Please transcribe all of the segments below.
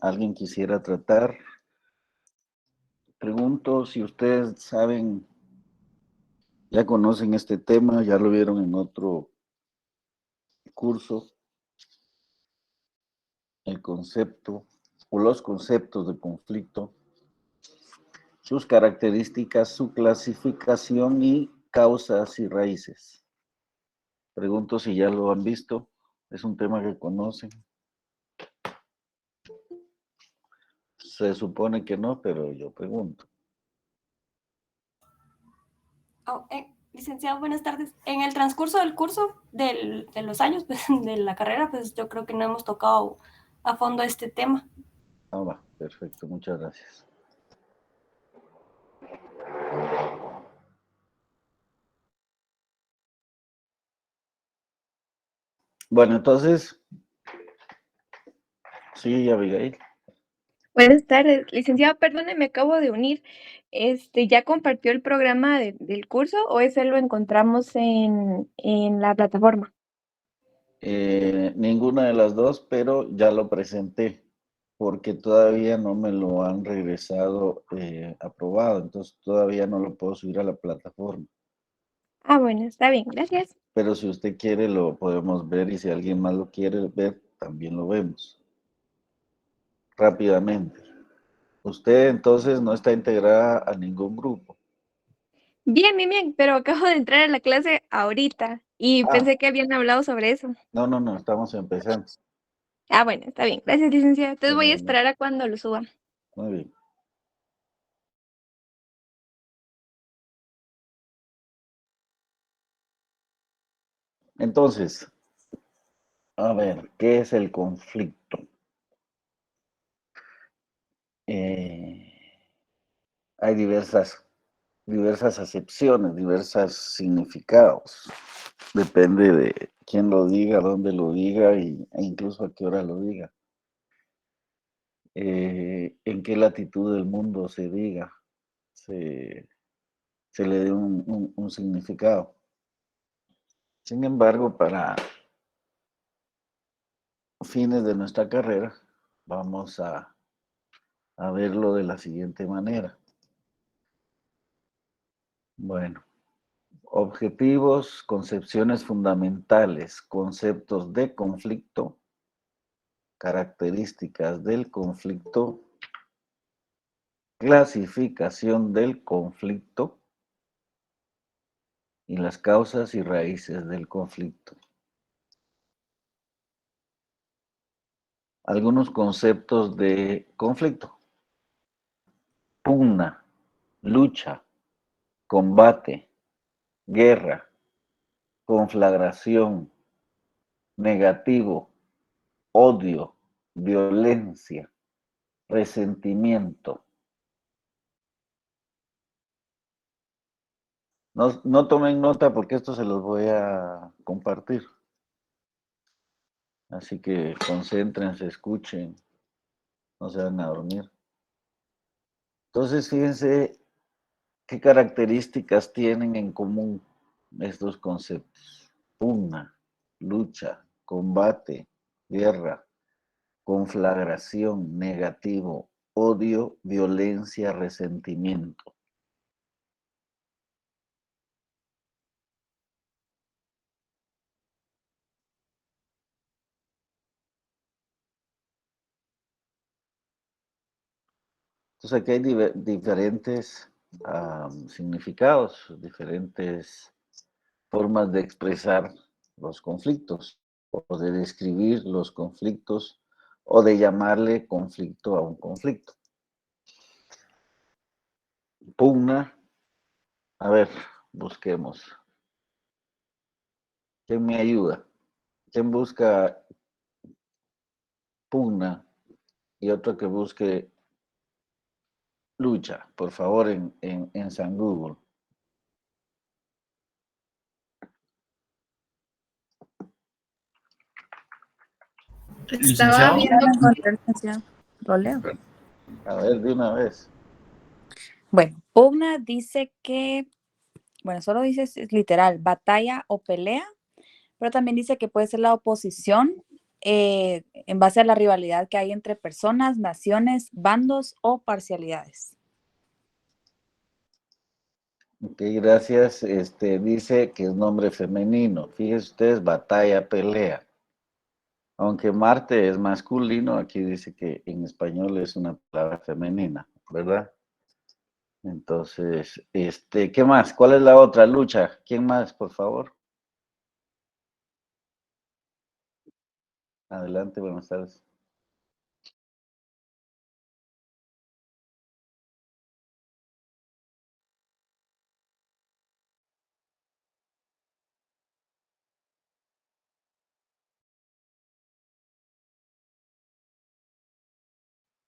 alguien quisiera tratar. Pregunto si ustedes saben, ya conocen este tema, ya lo vieron en otro curso, el concepto o los conceptos de conflicto, sus características, su clasificación y causas y raíces. Pregunto si ya lo han visto, es un tema que conocen. Se supone que no, pero yo pregunto. Licenciado, buenas tardes. En el transcurso del curso, de los años pues, de la carrera, pues yo creo que no hemos tocado a fondo este tema. Ah, va, perfecto, muchas gracias. Bueno, entonces, sí, Abigail. Buenas tardes, licenciado, perdone, me acabo de unir. ¿Ya compartió el programa del curso o ese lo encontramos en la plataforma? Ninguna de las dos, pero ya lo presenté, porque todavía no me lo han regresado aprobado, entonces todavía no lo puedo subir a la plataforma. Ah, bueno, está bien, gracias. Pero si usted quiere, lo podemos ver y si alguien más lo quiere ver, también lo vemos rápidamente. Usted entonces no está integrada a ningún grupo. Bien, bien, bien, pero acabo de entrar a la clase ahorita y Ah, pensé que habían hablado sobre eso. no, estamos empezando. Ah, bueno, está bien, gracias, licenciado. Entonces voy a Bueno, esperar a cuando lo suba. muy bien. Entonces, a ver, ¿qué es el conflicto? Eh, hay diversas acepciones, diversos significados. Depende de quién lo diga, dónde lo diga e incluso a qué hora lo diga. En qué latitud del mundo se diga, se, se le dé un significado. Sin embargo, para fines de nuestra carrera, vamos a verlo de la siguiente manera. Bueno, objetivos, concepciones fundamentales, conceptos de conflicto, características del conflicto, clasificación del conflicto y las causas y raíces del conflicto. Algunos conceptos de conflicto. Pugna, lucha, combate, guerra, conflagración, negativo, odio, violencia, resentimiento. No tomen nota porque esto se los voy a compartir. Así que concéntrense, escuchen, no se van a dormir. Entonces, fíjense qué características tienen en común estos conceptos. Pugna, lucha, combate, guerra, conflagración, negativo, odio, violencia, resentimiento. Entonces aquí hay diferentes significados, diferentes formas de expresar los conflictos o de describir los conflictos o de llamarle conflicto a un conflicto. Pugna, a ver, busquemos. ¿Quién me ayuda? ¿Quién busca pugna y otro que busque lucha? Por favor, en San Google. Estaba viendo Lo leo. A ver, de una vez. Bueno, pugna dice que, bueno, solo dice es literal, batalla o pelea, pero también dice que puede ser la oposición, en base a la rivalidad que hay entre personas, naciones, bandos o parcialidades. Ok, gracias. Dice que es nombre femenino. Fíjense ustedes, batalla, pelea. Aunque Marte es masculino, aquí dice que en español es una palabra femenina, ¿verdad? Entonces, ¿qué más? ¿Cuál es la otra lucha? ¿Quién más, por favor? Adelante, buenas tardes.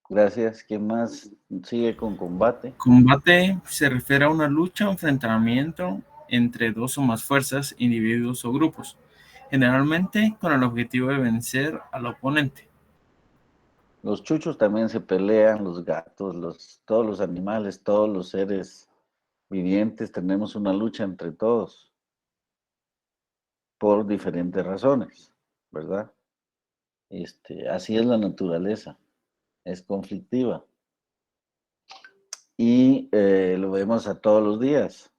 Gracias. ¿Quién más sigue con combate? Combate se refiere a una lucha o enfrentamiento entre dos o más fuerzas, individuos o grupos, generalmente con el objetivo de vencer al oponente. Los chuchos también se pelean, los gatos, todos los animales, todos los seres vivientes, tenemos una lucha entre todos por diferentes razones, ¿verdad? Así es la naturaleza, es conflictiva. Y lo vemos a todos los días.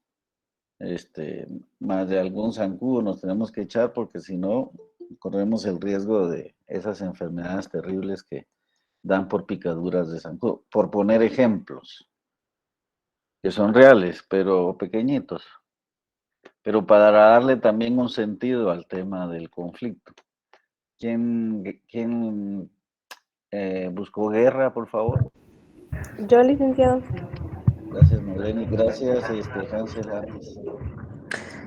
Más de algún zancudo nos tenemos que echar porque si no, corremos el riesgo de esas enfermedades terribles que dan por picaduras de zancudo. Por poner ejemplos, que son reales, pero pequeñitos. Pero para darle también un sentido al tema del conflicto. ¿Quién buscó guerra, por favor? Yo, licenciado. Gracias, Marlene. Gracias, Hansel Artis.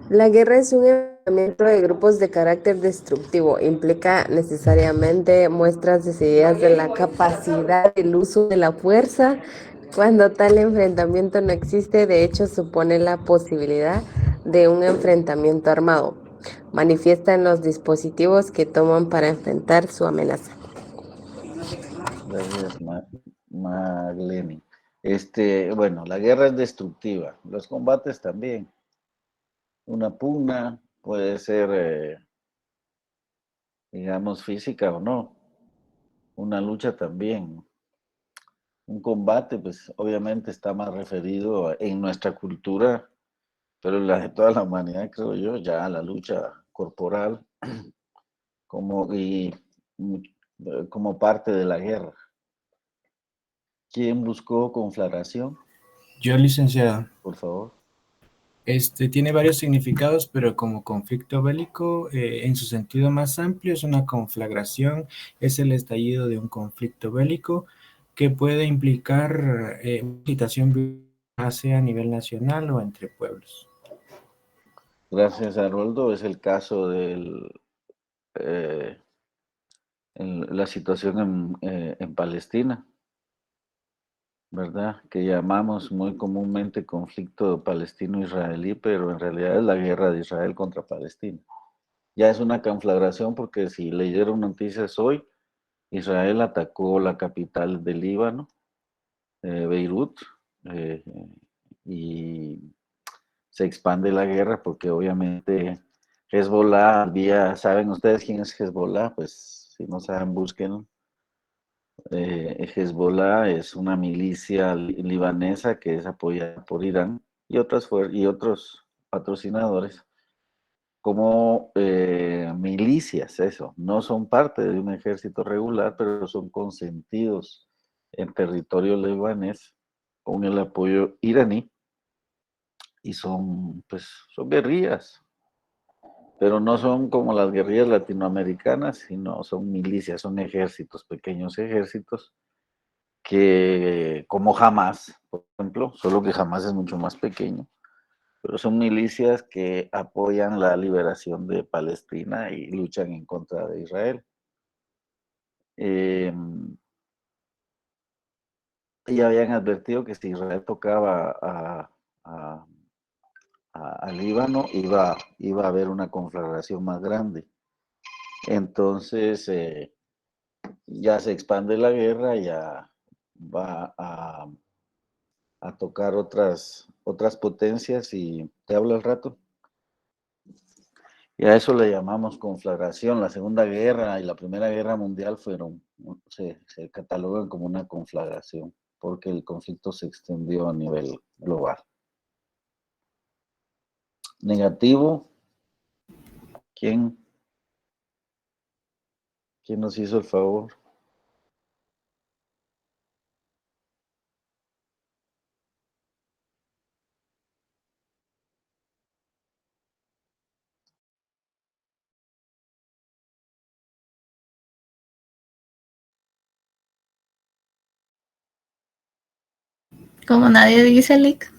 La guerra es un enfrentamiento de grupos de carácter destructivo. Implica necesariamente muestras decididas de la capacidad del uso de la fuerza. Cuando tal enfrentamiento no existe, de hecho, supone la posibilidad de un enfrentamiento armado. Manifiesta en los dispositivos que toman para enfrentar su amenaza. Gracias, Marlene. Bueno, la guerra es destructiva. Los combates también. Una pugna puede ser, digamos, física o no. Una lucha también. Un combate, pues obviamente está más referido en nuestra cultura, pero en la de toda la humanidad, creo yo, ya la lucha corporal como, como parte de la guerra. ¿Quién buscó conflagración? Yo, licenciado. Por favor. Tiene varios significados, pero como conflicto bélico, en su sentido más amplio, es una conflagración, es el estallido de un conflicto bélico que puede implicar una situación sea a nivel nacional o entre pueblos. Gracias, Haroldo. Es el caso de la situación en Palestina, ¿verdad? Que llamamos muy comúnmente conflicto palestino-israelí, pero en realidad es la guerra de Israel contra Palestina. Ya es una conflagración porque si leyeron noticias hoy, Israel atacó la capital del Líbano, Beirut, eh, y se expande la guerra porque obviamente Hezbollah, ¿saben ustedes quién es Hezbollah? Pues si no saben, búsquenlo. Hezbollah es una milicia libanesa que es apoyada por Irán y otros patrocinadores como milicias, eso. No son parte de un ejército regular, pero son consentidos en territorio libanés con el apoyo iraní y pues, son guerrillas, pero no son como las guerrillas latinoamericanas, sino son milicias, son ejércitos, pequeños ejércitos que, como Hamas, por ejemplo, solo que Hamas es mucho más pequeño, pero son milicias que apoyan la liberación de Palestina y luchan en contra de Israel. Y habían advertido que si Israel tocaba al Líbano, iba a haber una conflagración más grande. Entonces, ya se expande la guerra, ya va a tocar otras potencias y te hablo al rato. Y a eso le llamamos conflagración. La Segunda Guerra y la Primera Guerra Mundial se catalogan como una conflagración, porque el conflicto se extendió a nivel global. Negativo. ¿Quién nos hizo el favor? Como nadie dice, Lick,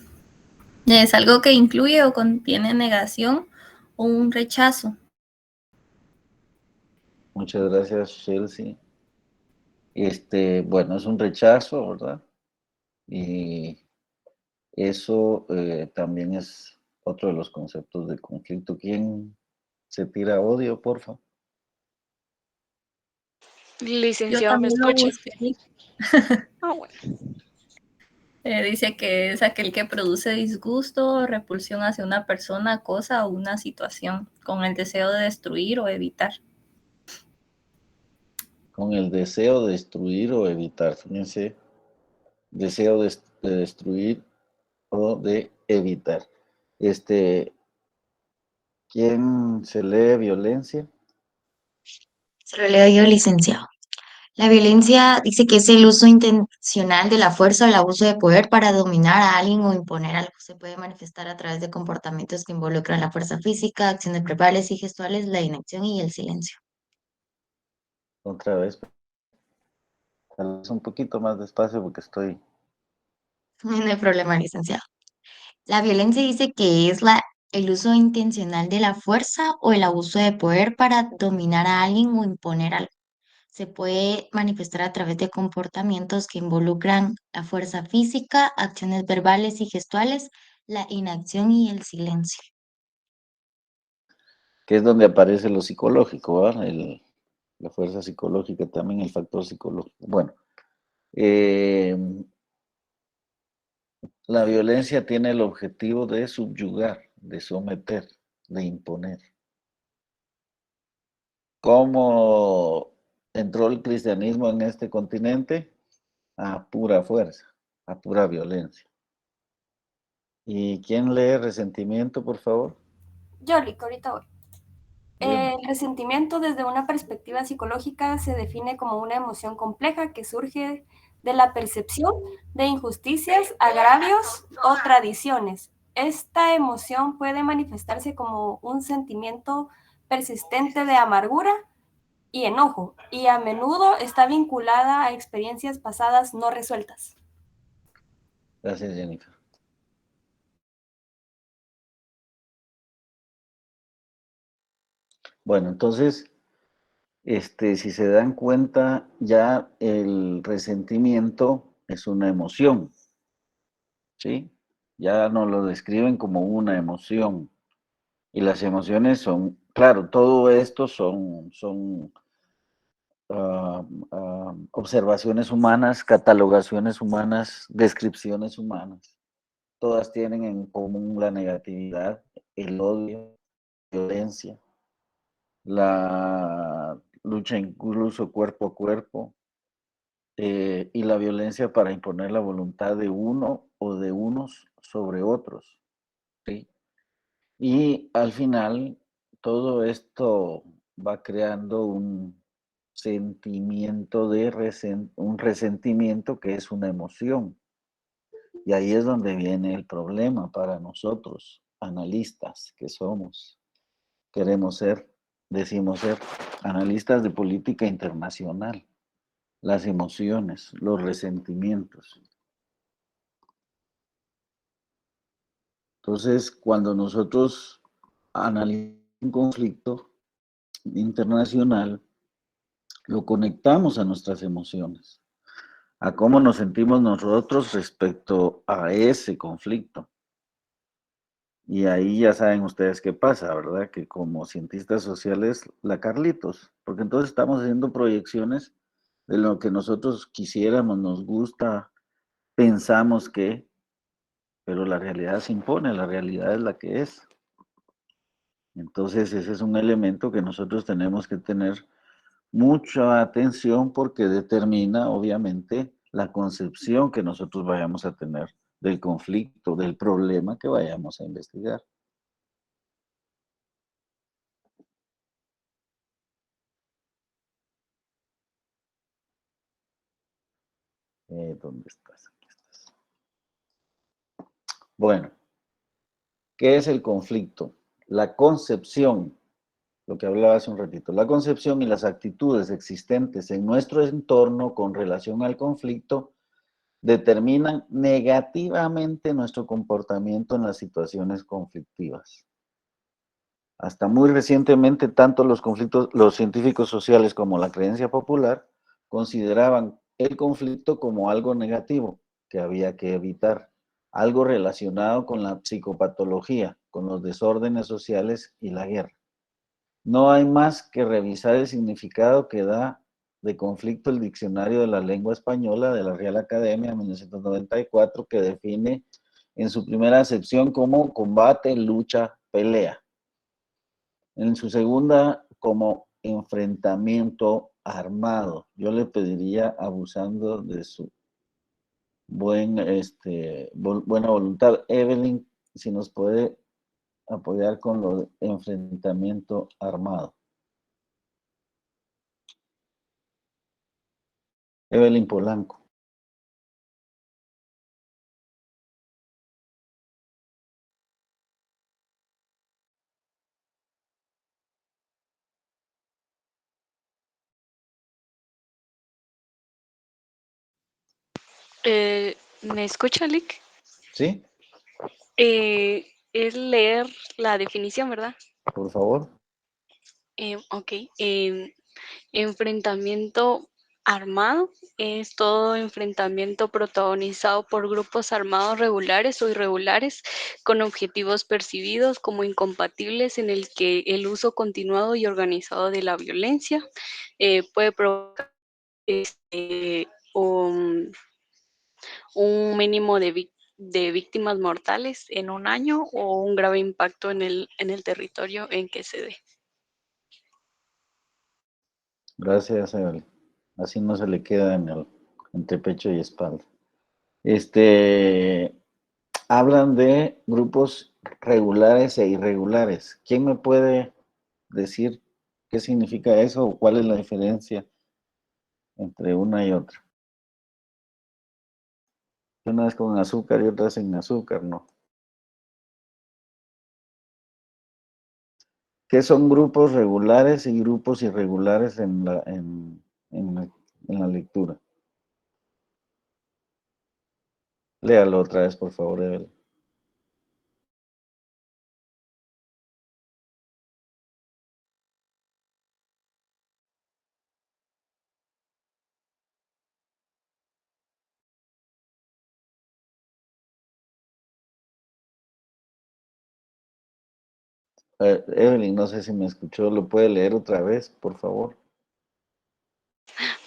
es algo que incluye o contiene negación o un rechazo. Muchas gracias, Chelsea. Bueno, es un rechazo, ¿verdad? Y eso también es otro de los conceptos de conflicto. ¿Quién se tira odio, porfa? Yo Licenciado, ¿me también lo escucha? busqué, Lick. Ah, bueno. Dice que es aquel que produce disgusto o repulsión hacia una persona, cosa o una situación, con el deseo de destruir o evitar. Con el deseo de destruir o evitar. Fíjense, deseo de destruir o de evitar. ¿Quién se lee violencia? Se lo leo yo, licenciado. La violencia dice que es el uso intencional de la fuerza o el abuso de poder para dominar a alguien o imponer algo. Se puede manifestar a través de comportamientos que involucran la fuerza física, acciones verbales y gestuales, la inacción y el silencio. Otra vez, tal vez un poquito más despacio porque estoy... No hay problema, licenciado. La violencia dice que es el uso intencional de la fuerza o el abuso de poder para dominar a alguien o imponer algo. Se puede manifestar a través de comportamientos que involucran la fuerza física, acciones verbales y gestuales, la inacción y el silencio. Que es donde aparece lo psicológico, ¿verdad? La fuerza psicológica también, el factor psicológico. Bueno, la violencia tiene el objetivo de subyugar, de someter, de imponer. ¿Cómo entró el cristianismo en este continente? A pura fuerza, a pura violencia. ¿Y quién lee resentimiento, por favor? Yo, Lick, ahorita voy. Bien. El resentimiento desde una perspectiva psicológica se define como una emoción compleja que surge de la percepción de injusticias, agravios o tradiciones. Esta emoción puede manifestarse como un sentimiento persistente de amargura y enojo, y a menudo está vinculada a experiencias pasadas no resueltas. Gracias, Jennifer. Bueno, entonces, si se dan cuenta, ya el resentimiento es una emoción, ¿sí? Ya nos lo describen como una emoción. Y las emociones son, claro, todo esto son observaciones humanas, catalogaciones humanas, descripciones humanas. Todas tienen en común la negatividad, el odio, la violencia, la lucha incluso cuerpo a cuerpo, y la violencia para imponer la voluntad de uno o de unos sobre otros, ¿sí? Y al final, todo esto va creando un sentimiento un resentimiento que es una emoción. Y ahí es donde viene el problema para nosotros, analistas que somos. Queremos ser, decimos ser, analistas de política internacional. Las emociones, los resentimientos. Entonces, cuando nosotros analizamos un conflicto internacional, lo conectamos a nuestras emociones, a cómo nos sentimos nosotros respecto a ese conflicto. Y ahí ya saben ustedes qué pasa, ¿verdad? Que como cientistas sociales, la Carlitos, porque entonces estamos haciendo proyecciones de lo que nosotros quisiéramos, nos gusta, pensamos que, pero la realidad se impone, la realidad es la que es. Entonces, ese es un elemento que nosotros tenemos que tener mucha atención porque determina, obviamente, la concepción que nosotros vayamos a tener del conflicto, del problema que vayamos a investigar. ¿Dónde estás? Aquí estás. Bueno, ¿qué es el conflicto? La concepción, lo que hablaba hace un ratito, la concepción y las actitudes existentes en nuestro entorno con relación al conflicto determinan negativamente nuestro comportamiento en las situaciones conflictivas. Hasta muy recientemente, tanto los científicos sociales como la creencia popular consideraban el conflicto como algo negativo que había que evitar, algo relacionado con la psicopatología, con los desórdenes sociales y la guerra. No hay más que revisar el significado que da de conflicto el Diccionario de la Lengua Española de la Real Academia de 1994, que define en su primera acepción como combate, lucha, pelea. En su segunda, como enfrentamiento armado. Yo le pediría, abusando de su buena voluntad, Evelyn, si nos puede apoyar con lo de enfrentamiento armado. Evelyn Polanco. ¿Me escucha, Lick? ¿Sí? Es leer la definición, ¿verdad? Por favor. Ok. Enfrentamiento armado es todo enfrentamiento protagonizado por grupos armados regulares o irregulares con objetivos percibidos como incompatibles en el que el uso continuado y organizado de la violencia puede provocar un mínimo de víctimas mortales en un año o un grave impacto en el territorio en que se dé. Gracias, Evelyn. Así no se le queda entre pecho y espalda. Hablan de grupos regulares e irregulares. ¿Quién me puede decir qué significa eso o cuál es la diferencia entre una y otra? Una es con azúcar y otra sin azúcar, ¿no? ¿Qué son grupos regulares y grupos irregulares en la lectura? Léalo otra vez, por favor, Evelyn. Evelyn, no sé si me escuchó, ¿lo puede leer otra vez, por favor?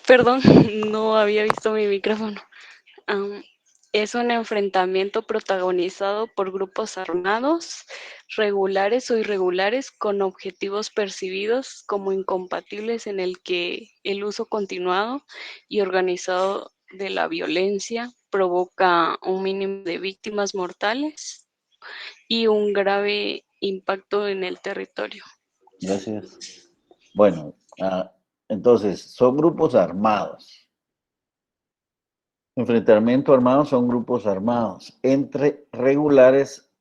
Perdón, no había visto mi micrófono. Es un enfrentamiento protagonizado por grupos armados, regulares o irregulares, con objetivos percibidos como incompatibles en el que el uso continuado y organizado de la violencia provoca un mínimo de víctimas mortales y un grave impacto en el territorio. Gracias. Bueno, entonces, son grupos armados. Enfrentamiento armado son grupos armados. Entre regulares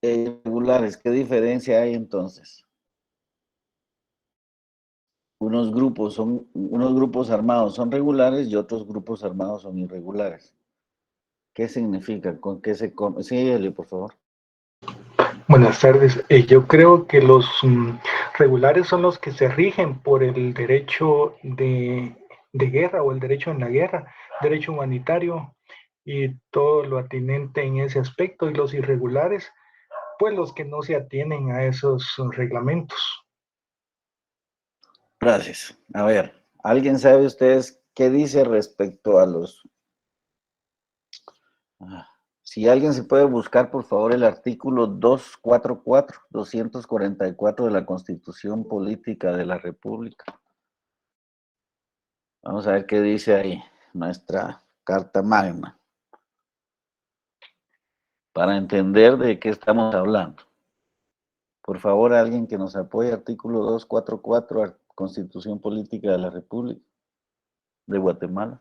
e irregulares, ¿qué diferencia hay entonces? Unos grupos armados son regulares y otros grupos armados son irregulares. ¿Qué significa? ¿Con qué se come? Sí, Eli, por favor. Buenas tardes. Yo creo que los regulares son los que se rigen por el derecho de guerra o el derecho en la guerra, derecho humanitario y todo lo atinente en ese aspecto. Y los irregulares, pues los que no se atienen a esos reglamentos. Gracias. A ver, ¿alguien sabe ustedes qué dice respecto a los Si alguien se puede buscar, por favor, el artículo 244 de la Constitución Política de la República. Vamos a ver qué dice ahí nuestra Carta Magna, para entender de qué estamos hablando. Por favor, alguien que nos apoye, artículo 244, Constitución Política de la República de Guatemala.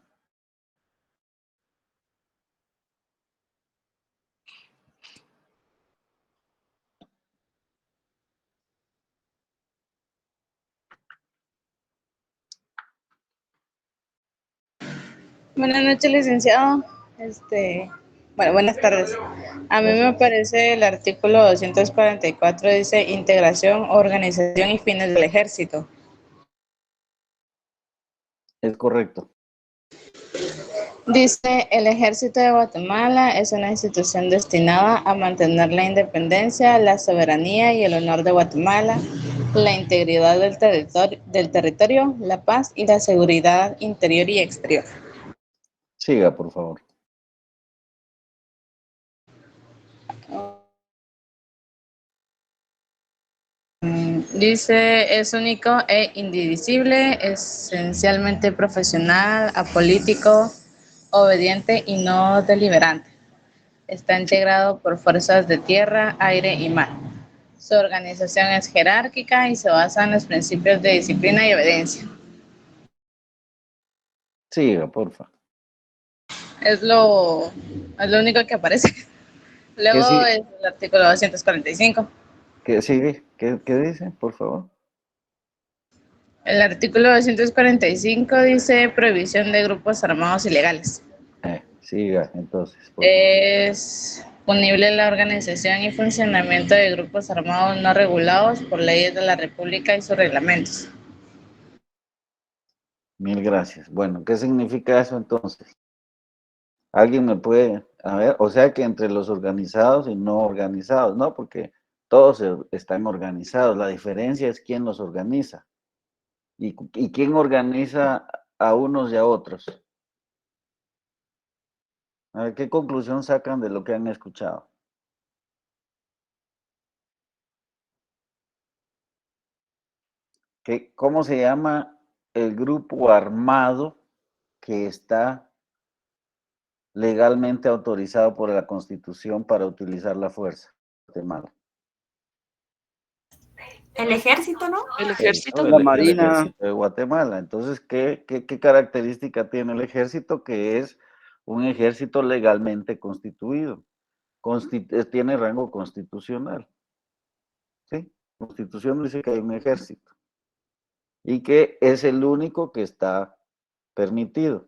Buenas noches, licenciado. Bueno, buenas tardes. A mí me parece el artículo 244 dice integración, organización y fines del ejército. Es correcto. Dice, el ejército de Guatemala es una institución destinada a mantener la independencia, la soberanía y el honor de Guatemala, la integridad del territorio, la paz y la seguridad interior y exterior. Siga, por favor. Dice, es único e indivisible, esencialmente profesional, apolítico, obediente y no deliberante. Está integrado por fuerzas de tierra, aire y mar. Su organización es jerárquica y se basa en los principios de disciplina y obediencia. Siga, porfa. Es lo único que aparece. Luego es el artículo 245. ¿Qué sigue? ¿Qué dice, por favor? El artículo 245 dice prohibición de grupos armados ilegales. Siga, entonces. Es punible la organización y funcionamiento de grupos armados no regulados por leyes de la República y sus reglamentos. Mil gracias. Bueno, ¿qué significa eso entonces? ¿Alguien me puede, a ver, o sea que entre los organizados y no organizados, ¿no? Porque todos están organizados, la diferencia es quién los organiza. ¿Y quién organiza a unos y a otros? A ver, ¿qué conclusión sacan de lo que han escuchado? ¿Cómo se llama el grupo armado que está legalmente autorizado por la Constitución para utilizar la fuerza en Guatemala? El ejército, ¿no? El ejército. La Marina. El ejército de Guatemala. Entonces, ¿qué característica tiene el ejército? Que es un ejército legalmente constituido. Tiene rango constitucional. ¿Sí? La Constitución dice que hay un ejército. Y que es el único que está permitido.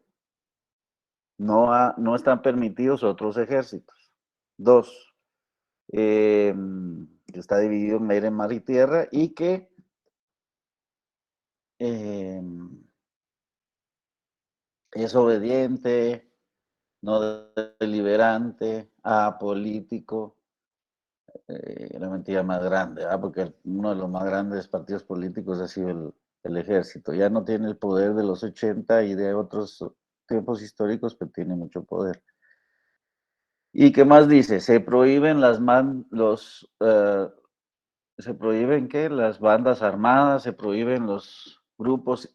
No están permitidos otros ejércitos. 2. Que está dividido en aire, mar y tierra, y que es obediente, no deliberante, apolítico, la mentira más grande, porque uno de los más grandes partidos políticos ha sido el ejército. Ya no tiene el poder de los 80 y de otros tiempos históricos, pero tiene mucho poder. ¿Y qué más dice? Se prohíben ¿se prohíben qué? Las bandas armadas, se prohíben los grupos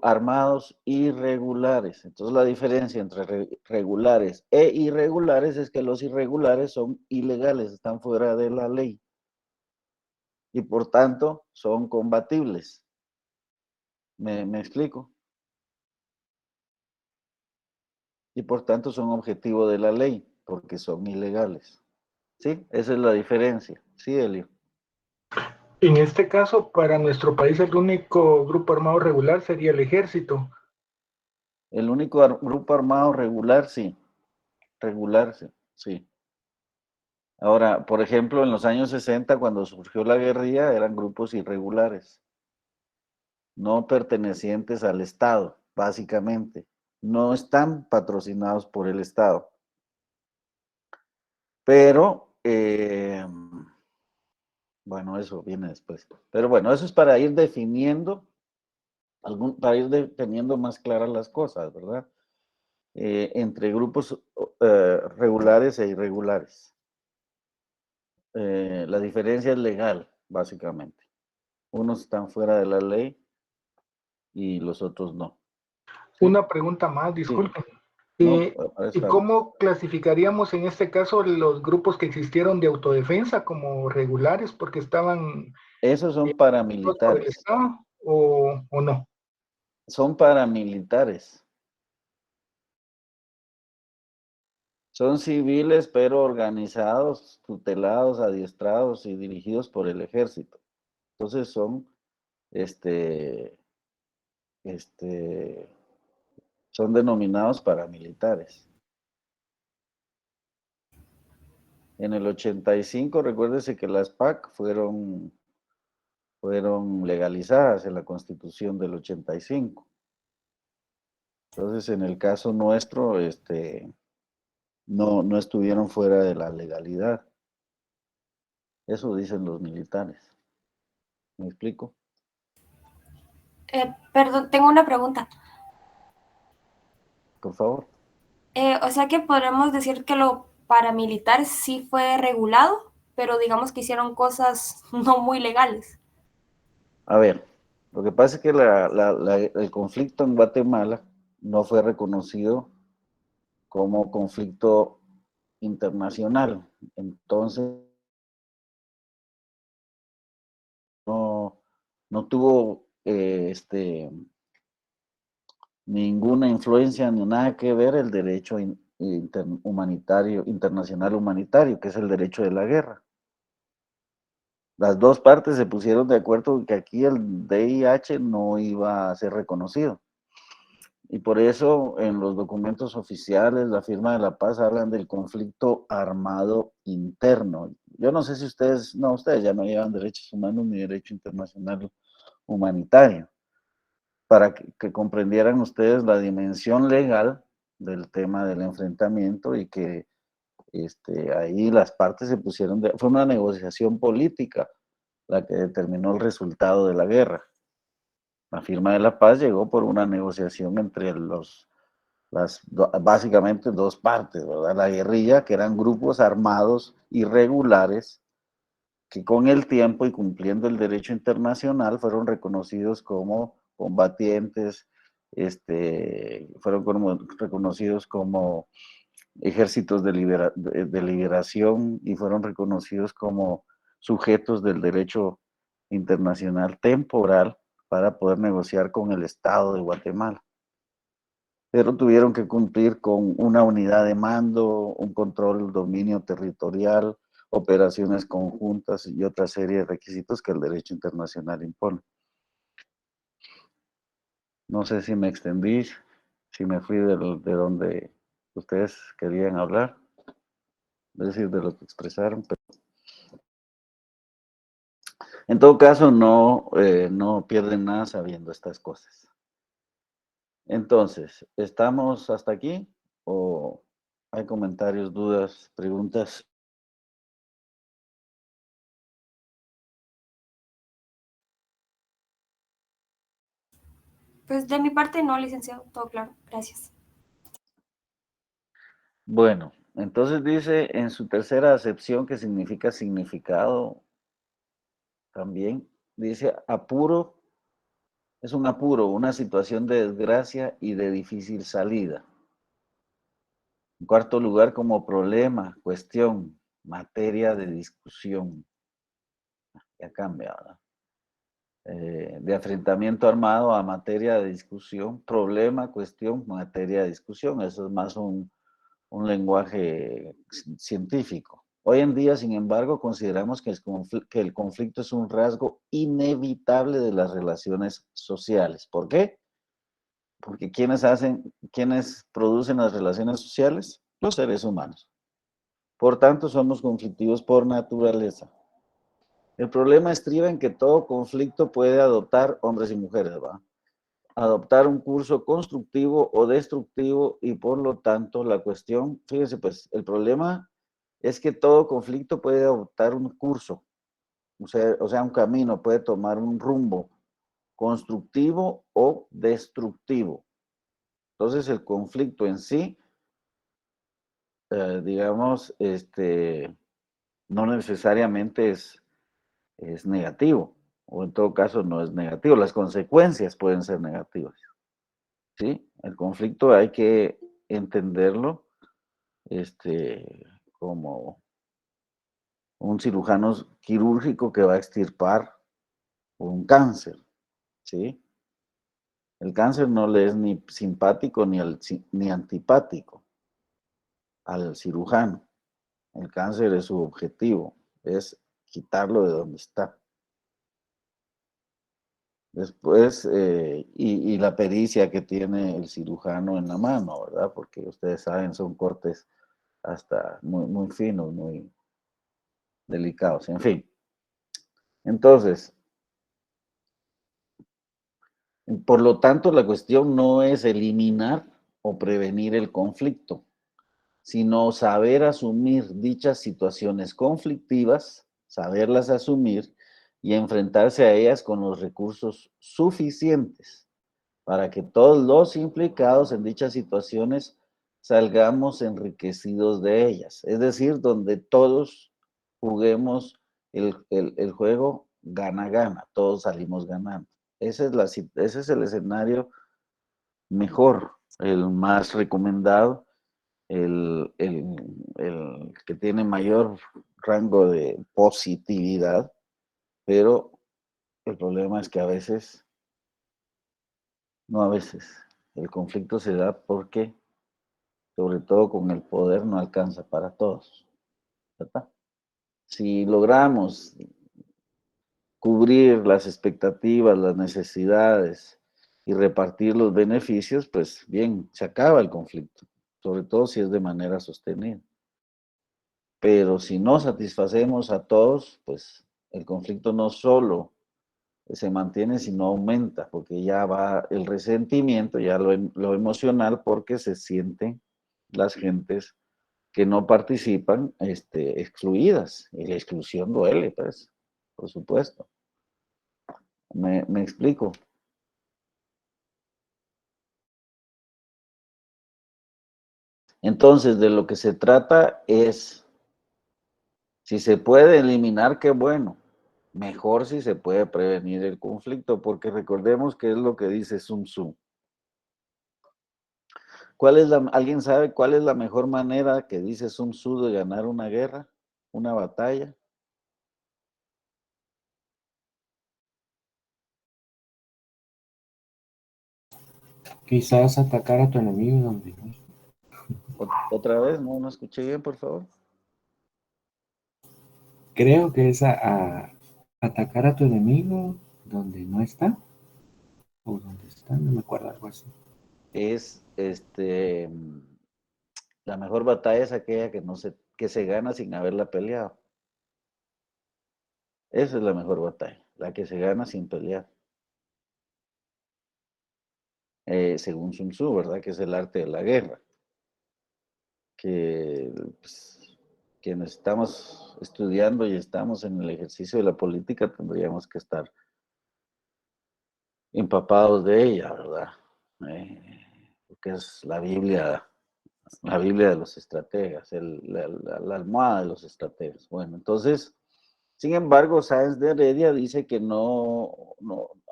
armados irregulares. Entonces la diferencia entre regulares e irregulares es que los irregulares son ilegales, están fuera de la ley. Y por tanto son combatibles. ¿Me explico? Y por tanto son objetivo de la ley, porque son ilegales. ¿Sí? Esa es la diferencia. Sí, Elio. En este caso, para nuestro país, el único grupo armado regular sería el ejército. El único grupo armado regular, sí. Sí. Ahora, por ejemplo, en los años 60, cuando surgió la guerrilla, eran grupos irregulares, no pertenecientes al Estado, básicamente. No están patrocinados por el Estado. Pero, bueno, eso viene después. Pero bueno, eso es para ir definiendo, para ir teniendo más claras las cosas, ¿verdad? Entre grupos regulares e irregulares. La diferencia es legal, básicamente. Unos están fuera de la ley y los otros no. ¿Sí? Una pregunta más, disculpe. No, ¿Y cómo clasificaríamos en este caso los grupos que existieron de autodefensa como regulares porque estaban... Esos son por el paramilitares. Estado o no? Son paramilitares. Son civiles, pero organizados, tutelados, adiestrados y dirigidos por el ejército. Entonces son, son denominados paramilitares. En el 85, recuérdese que las PAC fueron legalizadas en la Constitución del 85. Entonces, en el caso nuestro, no estuvieron fuera de la legalidad. Eso dicen los militares. ¿Me explico? Perdón, tengo una pregunta. Por favor. O sea que podremos decir que lo paramilitar sí fue regulado, pero digamos que hicieron cosas no muy legales. A ver, lo que pasa es que el conflicto en Guatemala no fue reconocido como conflicto internacional. Entonces, no tuvo ninguna influencia ni nada que ver el derecho internacional humanitario, que es el derecho de la guerra. Las dos partes se pusieron de acuerdo en que aquí el DIH no iba a ser reconocido. Y por eso en los documentos oficiales, la firma de la paz, hablan del conflicto armado interno. Yo no sé si ustedes ya no llevan derechos humanos ni derecho internacional humanitario, para que comprendieran ustedes la dimensión legal del tema del enfrentamiento y que ahí las partes se pusieron fue una negociación política la que determinó el resultado de la guerra. La firma de la paz llegó por una negociación entre básicamente dos partes, ¿verdad? La guerrilla, que eran grupos armados irregulares, que con el tiempo y cumpliendo el derecho internacional fueron reconocidos como combatientes, fueron reconocidos como ejércitos de liberación y fueron reconocidos como sujetos del derecho internacional temporal para poder negociar con el Estado de Guatemala. Pero tuvieron que cumplir con una unidad de mando, un control, dominio territorial, operaciones conjuntas y otra serie de requisitos que el derecho internacional impone. No sé si me extendí, si me fui de donde ustedes querían hablar, es decir, de lo que expresaron, pero en todo caso no pierden nada sabiendo estas cosas. Entonces, ¿estamos hasta aquí o hay comentarios, dudas, preguntas? Pues de mi parte no, licenciado, todo claro, gracias. Bueno, entonces dice en su tercera acepción, que significa significado, también dice apuro, es un apuro, una situación de desgracia y de difícil salida. En cuarto lugar, como problema, cuestión, materia de discusión. Ya cambia, ¿verdad? De enfrentamiento armado a materia de discusión, problema, cuestión, materia de discusión. Eso es más un lenguaje científico. Hoy en día, sin embargo, consideramos que el conflicto es un rasgo inevitable de las relaciones sociales. ¿Por qué? Porque ¿quiénes producen las relaciones sociales? Los seres humanos. Por tanto, somos conflictivos por naturaleza. El problema estriba en que todo conflicto puede adoptar, hombres y mujeres, ¿va? Adoptar un curso constructivo o destructivo y por lo tanto la cuestión, fíjense pues, el problema es que todo conflicto puede adoptar un curso, o sea, un camino, puede tomar un rumbo constructivo o destructivo. Entonces el conflicto en sí digamos, no necesariamente es negativo, o en todo caso no es negativo. Las consecuencias pueden ser negativas, ¿sí? El conflicto hay que entenderlo como un cirujano quirúrgico que va a extirpar un cáncer, ¿sí? El cáncer no le es ni simpático ni antipático al cirujano. El cáncer es su objetivo, es quitarlo de donde está. Después, y la pericia que tiene el cirujano en la mano, ¿verdad? Porque ustedes saben, son cortes hasta muy, muy finos, muy delicados, en fin. Entonces, por lo tanto, la cuestión no es eliminar o prevenir el conflicto, sino saber asumir dichas situaciones conflictivas, saberlas asumir y enfrentarse a ellas con los recursos suficientes para que todos los implicados en dichas situaciones salgamos enriquecidos de ellas. Es decir, donde todos juguemos el juego gana-gana, todos salimos ganando. Ese es el escenario mejor, el más recomendado, el que tiene mayor rango de positividad, pero el problema es que a veces, el conflicto se da porque, sobre todo con el poder, no alcanza para todos, ¿verdad? Si logramos cubrir las expectativas, las necesidades y repartir los beneficios, pues bien, se acaba el conflicto, sobre todo si es de manera sostenida. Pero si no satisfacemos a todos, pues el conflicto no solo se mantiene, sino aumenta, porque ya va el resentimiento, ya lo emocional, porque se sienten las gentes que no participan excluidas, y la exclusión duele, pues, por supuesto. ¿Me explico? Entonces, de lo que se trata es, si se puede eliminar, qué bueno. Mejor si se puede prevenir el conflicto, porque recordemos que es lo que dice Sun Tzu. ¿Alguien sabe cuál es la mejor manera que dice Sun Tzu de ganar una guerra, una batalla? Quizás atacar a tu enemigo donde no. Otra vez, no escuché bien, por favor. Creo que es a atacar a tu enemigo donde no está. O donde está, no me acuerdo, algo así. Es la mejor batalla es aquella que se gana sin haberla peleado. Esa es la mejor batalla, la que se gana sin pelear. Según Sun Tzu, ¿verdad? Que es el arte de la guerra. Que pues, quienes estamos estudiando y estamos en el ejercicio de la política tendríamos que estar empapados de ella, ¿verdad? Porque es la Biblia de los estrategas, la almohada de los estrategas. Bueno, entonces, sin embargo, Sáenz de Heredia dice que no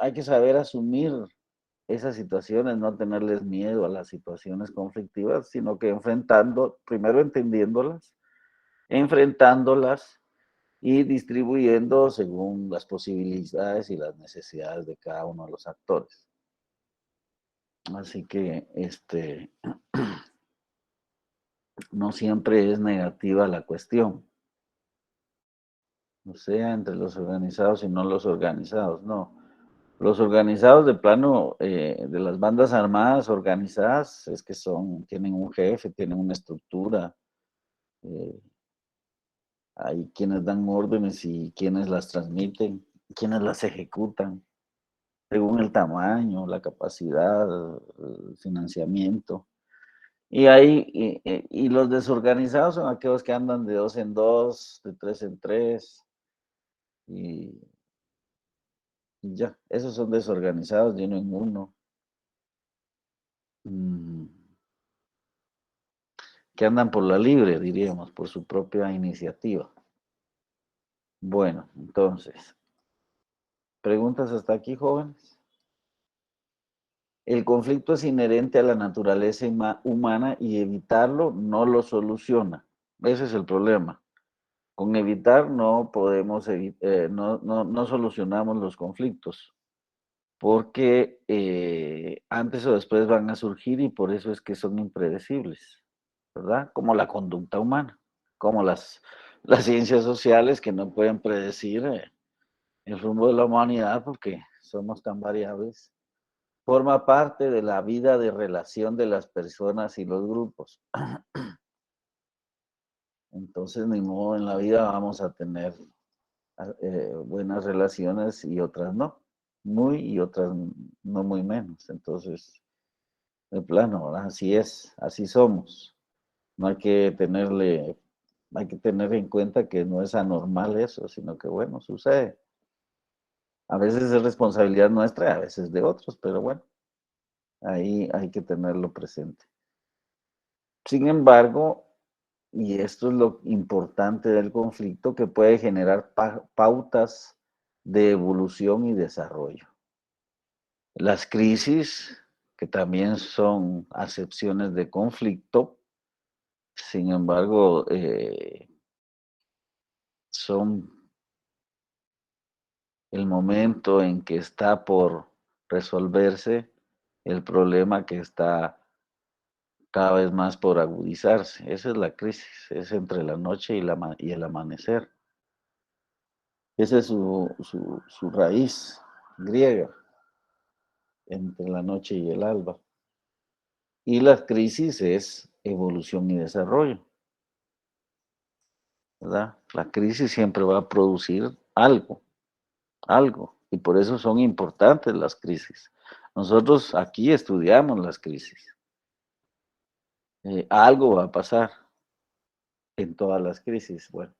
hay que saber asumir esas situaciones, no tenerles miedo a las situaciones conflictivas, sino que primero entendiéndolas, enfrentándolas y distribuyendo según las posibilidades y las necesidades de cada uno de los actores. Así que no siempre es negativa la cuestión, o sea, entre los organizados y no los organizados, no. Los organizados de plano de las bandas armadas organizadas es que tienen un jefe, tienen una estructura, hay quienes dan órdenes y quienes las transmiten, quienes las ejecutan, según el tamaño, la capacidad, el financiamiento. Y los desorganizados son aquellos que andan de 2 en 2, de 3 en 3, y ya, esos son desorganizados de uno en uno. que andan por la libre, diríamos, por su propia iniciativa. Bueno, entonces, ¿preguntas hasta aquí, jóvenes? El conflicto es inherente a la naturaleza humana y evitarlo no lo soluciona. Ese es el problema. Con evitar no podemos, no solucionamos los conflictos, porque antes o después van a surgir y por eso es que son impredecibles, ¿verdad? Como la conducta humana, como las ciencias sociales que no pueden predecir el rumbo de la humanidad porque somos tan variables. Forma parte de la vida de relación de las personas y los grupos. Entonces, ni modo, en la vida vamos a tener buenas relaciones y otras no. Muy y otras no muy menos. Entonces, de plano, ¿verdad? Así es, así somos. No hay que tener en cuenta que no es anormal eso, sino que, bueno, sucede. A veces es responsabilidad nuestra y a veces de otros, pero bueno, ahí hay que tenerlo presente. Sin embargo, y esto es lo importante del conflicto, que puede generar pautas de evolución y desarrollo. Las crisis, que también son acepciones de conflicto, sin embargo, son el momento en que está por resolverse el problema que está cada vez más por agudizarse. Esa es la crisis, es entre la noche y el amanecer. Esa es su raíz griega, entre la noche y el alba. Y la crisis es evolución y desarrollo, ¿verdad? La crisis siempre va a producir algo, y por eso son importantes las crisis. Nosotros aquí estudiamos las crisis. Algo va a pasar en todas las crisis. Bueno,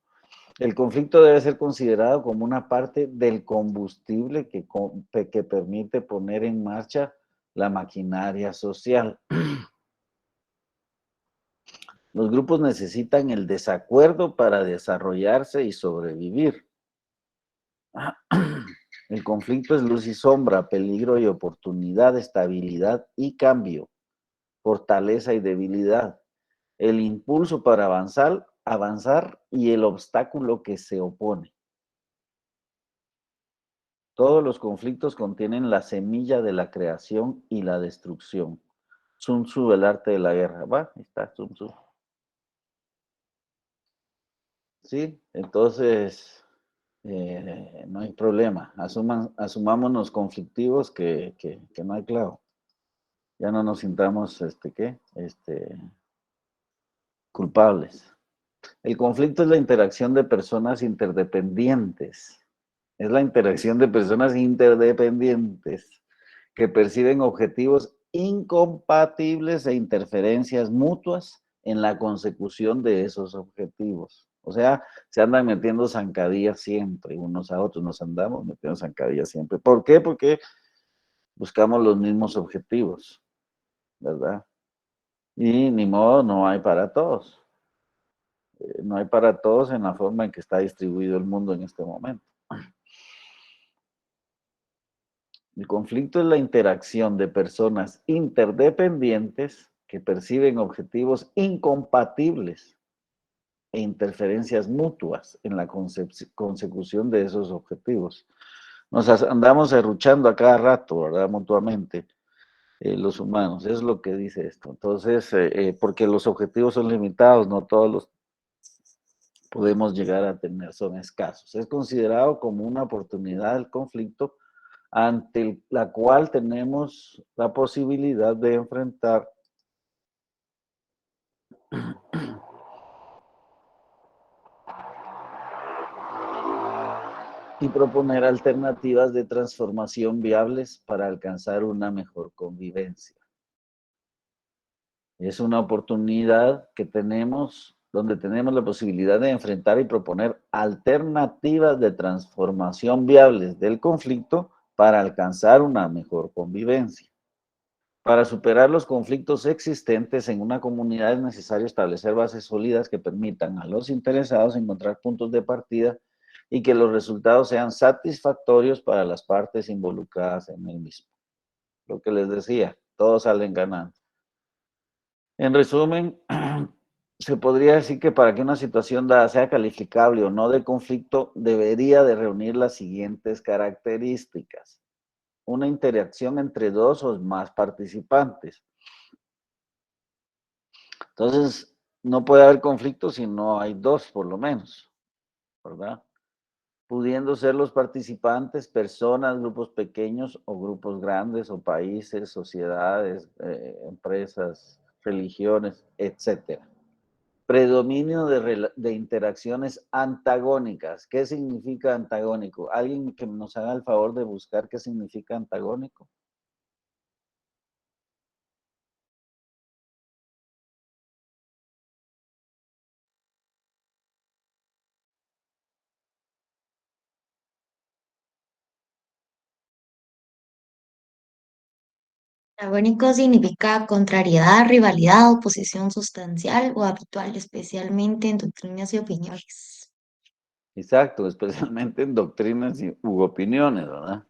el conflicto debe ser considerado como una parte del combustible que permite poner en marcha la maquinaria social. Los grupos necesitan el desacuerdo para desarrollarse y sobrevivir. El conflicto es luz y sombra, peligro y oportunidad, estabilidad y cambio, fortaleza y debilidad, el impulso para avanzar y el obstáculo que se opone. Todos los conflictos contienen la semilla de la creación y la destrucción. Sun Tzu, el arte de la guerra. Va, ahí está Sun Tzu. Sí, entonces no hay problema. Asumámonos conflictivos que no hay clavo. Ya no nos sintamos, culpables. El conflicto es la interacción de personas interdependientes. Es la interacción de personas interdependientes que perciben objetivos incompatibles e interferencias mutuas en la consecución de esos objetivos. O sea, se andan metiendo zancadillas siempre, unos a otros nos andamos metiendo zancadillas siempre. ¿Por qué? Porque buscamos los mismos objetivos, ¿verdad? Y ni modo, no hay para todos. No hay para todos en la forma en que está distribuido el mundo en este momento. El conflicto es la interacción de personas interdependientes que perciben objetivos incompatibles e interferencias mutuas en la consecución de esos objetivos. Nos andamos serruchando a cada rato, ¿verdad? Mutuamente, los humanos. Es lo que dice esto. Entonces, porque los objetivos son limitados, no todos los podemos llegar a tener, son escasos. Es considerado como una oportunidad del conflicto ante la cual tenemos la posibilidad de enfrentar y proponer alternativas de transformación viables para alcanzar una mejor convivencia. Es una oportunidad que tenemos, donde tenemos la posibilidad de enfrentar y proponer alternativas de transformación viables del conflicto para alcanzar una mejor convivencia. Para superar los conflictos existentes en una comunidad es necesario establecer bases sólidas que permitan a los interesados encontrar puntos de partida y que los resultados sean satisfactorios para las partes involucradas en el mismo. Lo que les decía, todos salen ganando. En resumen, se podría decir que para que una situación dada sea calificable o no de conflicto, debería de reunir las siguientes características. Una interacción entre dos o más participantes. Entonces, no puede haber conflicto si no hay dos, por lo menos, ¿verdad? Pudiendo ser los participantes personas, grupos pequeños o grupos grandes, o países, sociedades, empresas, religiones, etc. Predominio de interacciones antagónicas. ¿Qué significa antagónico? ¿Alguien que nos haga el favor de buscar qué significa antagónico? Antagónico significa contrariedad, rivalidad, oposición sustancial o habitual, especialmente en doctrinas y opiniones. Exacto, especialmente en doctrinas u opiniones, ¿verdad?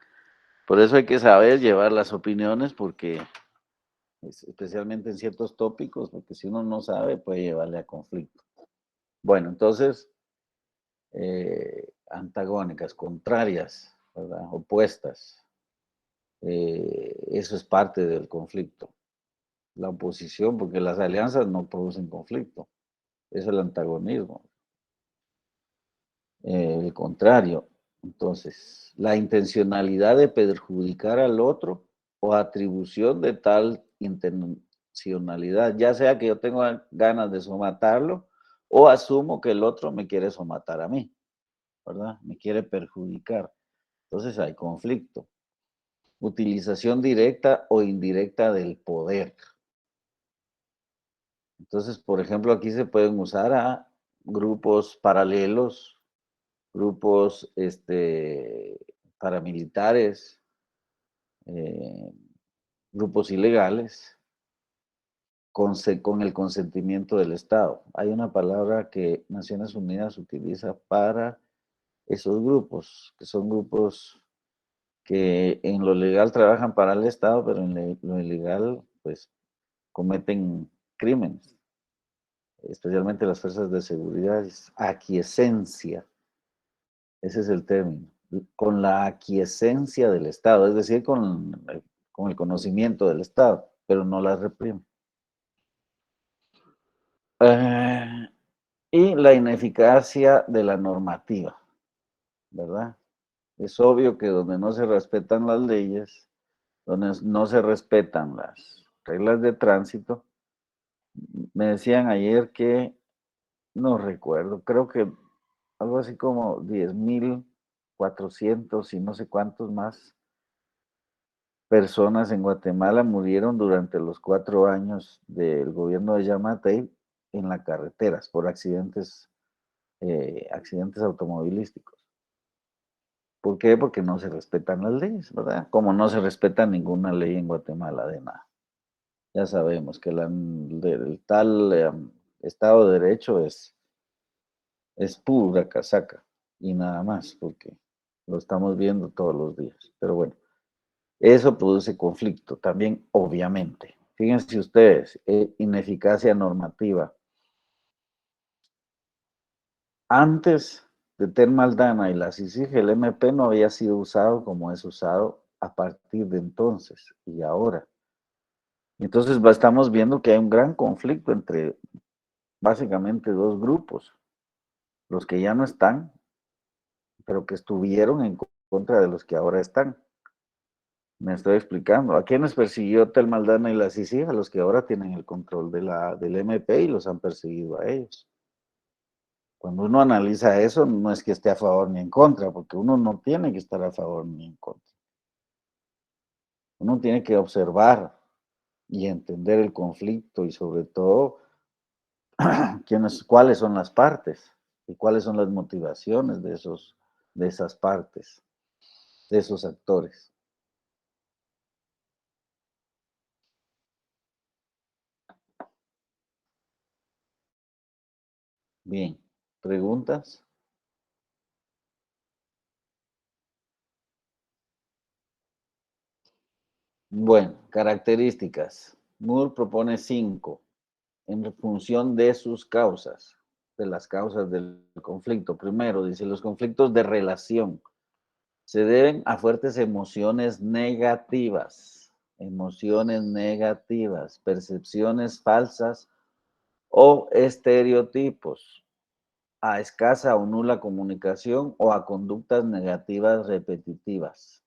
Por eso hay que saber llevar las opiniones, porque especialmente en ciertos tópicos, porque si uno no sabe puede llevarle a conflicto. Bueno, entonces, antagónicas, contrarias, ¿verdad? Opuestas. Eso es parte del conflicto. La oposición, porque las alianzas no producen conflicto. Es el antagonismo. El contrario. Entonces, la intencionalidad de perjudicar al otro o atribución de tal intencionalidad, ya sea que yo tengo ganas de somatarlo o asumo que el otro me quiere somatar a mí, ¿verdad? Me quiere perjudicar. Entonces hay conflicto. Utilización directa o indirecta del poder. Entonces, por ejemplo, aquí se pueden usar a grupos paralelos, grupos paramilitares, grupos ilegales, con el consentimiento del Estado. Hay una palabra que Naciones Unidas utiliza para esos grupos, que son grupos que en lo legal trabajan para el Estado, pero en lo ilegal, pues, cometen crímenes, especialmente las fuerzas de seguridad. Aquiescencia, ese es el término, con la aquiescencia del Estado, es decir, con el conocimiento del Estado, pero no la reprime. Y la ineficacia de la normativa, ¿verdad? Es obvio que donde no se respetan las leyes, donde no se respetan las reglas de tránsito, me decían ayer que, no recuerdo, creo que algo así como 10,400 y no sé cuántos más personas en Guatemala murieron durante los 4 años del gobierno de Yamatei en las carreteras por accidentes automovilísticos. ¿Por qué? Porque no se respetan las leyes, ¿verdad? Como no se respeta ninguna ley en Guatemala de nada. Ya sabemos que el tal Estado de Derecho es pura casaca y nada más, porque lo estamos viendo todos los días. Pero bueno, eso produce conflicto también, obviamente. Fíjense ustedes, ineficacia normativa. Antes de Tel Maldana y la CICIG, el MP no había sido usado como es usado a partir de entonces y ahora. Entonces estamos viendo que hay un gran conflicto entre básicamente dos grupos, los que ya no están, pero que estuvieron en contra de los que ahora están. Me estoy explicando. ¿A quiénes persiguió Tel Maldana y la CICIG? A los que ahora tienen el control del MP y los han perseguido a ellos. Cuando uno analiza eso, no es que esté a favor ni en contra, porque uno no tiene que estar a favor ni en contra. Uno tiene que observar y entender el conflicto y sobre todo cuáles son las partes y cuáles son las motivaciones de esas partes, de esos actores. Bien, ¿preguntas? Bueno, características. Moore propone 5 en función de sus causas, de las causas del conflicto. Primero, dice, los conflictos de relación se deben a fuertes emociones negativas, percepciones falsas o estereotipos, a escasa o nula comunicación o a conductas negativas repetitivas.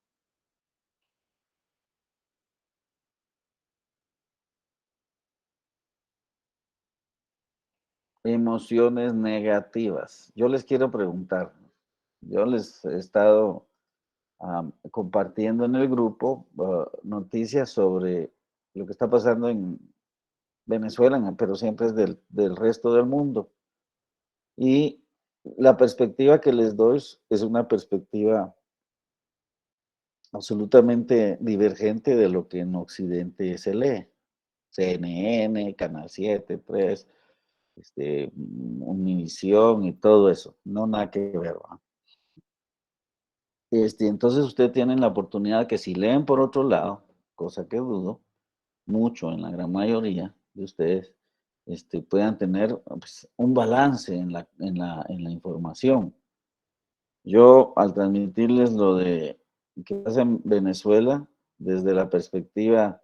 Emociones negativas. Yo les quiero preguntar, yo les he estado compartiendo en el grupo noticias sobre lo que está pasando en Venezuela, pero siempre es del resto del mundo. Y la perspectiva que les doy es una perspectiva absolutamente divergente de lo que en Occidente se lee. CNN, Canal 7, 3, Univisión y todo eso. No nada que ver, ¿verdad? Entonces ustedes tienen la oportunidad que si leen por otro lado, cosa que dudo mucho en la gran mayoría de ustedes, puedan tener pues, un balance en la información. Yo, al transmitirles lo de que pasa en Venezuela, desde la perspectiva,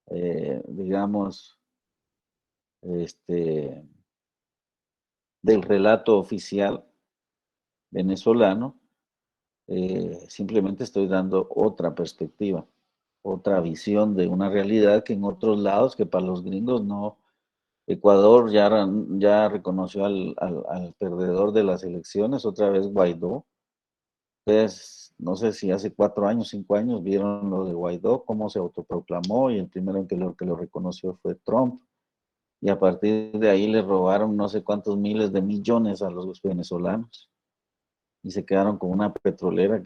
digamos, del relato oficial venezolano, simplemente estoy dando otra perspectiva, otra visión de una realidad que en otros lados, que para los gringos no. Ecuador ya reconoció al perdedor de las elecciones, otra vez Guaidó. Ustedes, no sé si hace 4 años, 5 años, vieron lo de Guaidó, cómo se autoproclamó, y el primero que lo reconoció fue Trump. Y a partir de ahí le robaron no sé cuántos miles de millones a los venezolanos. Y se quedaron con una petrolera,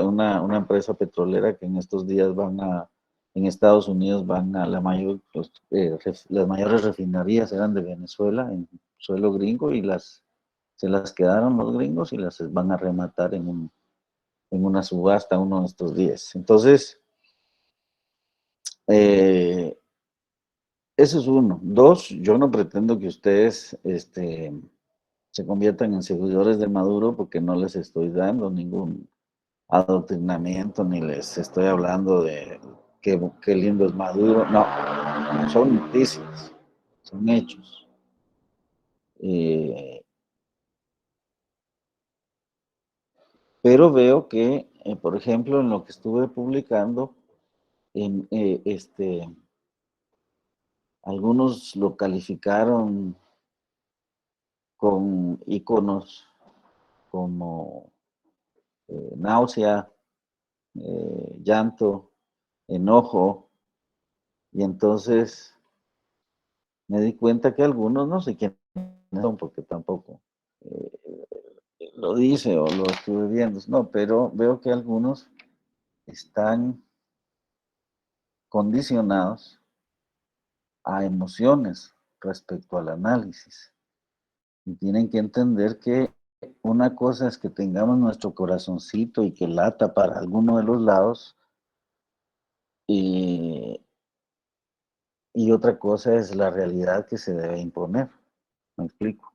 una empresa petrolera que en estos días en Estados Unidos van a las mayores refinerías eran de Venezuela, en suelo gringo, y se las quedaron los gringos y las van a rematar en una subasta uno de estos días. Entonces, eso es uno. 2, yo no pretendo que ustedes se conviertan en seguidores de Maduro porque no les estoy dando ningún adoctrinamiento ni les estoy hablando de qué lindo es Maduro. No, son noticias, son hechos. Pero veo que, por ejemplo, en lo que estuve publicando, algunos lo calificaron con iconos como náusea, llanto, enojo, y entonces me di cuenta que algunos, no sé quiénes son, porque tampoco lo dice o lo estuve viendo, no, pero veo que algunos están condicionados a emociones respecto al análisis. Y tienen que entender que una cosa es que tengamos nuestro corazoncito y que lata para alguno de los lados, y otra cosa es la realidad que se debe imponer. ¿Me explico?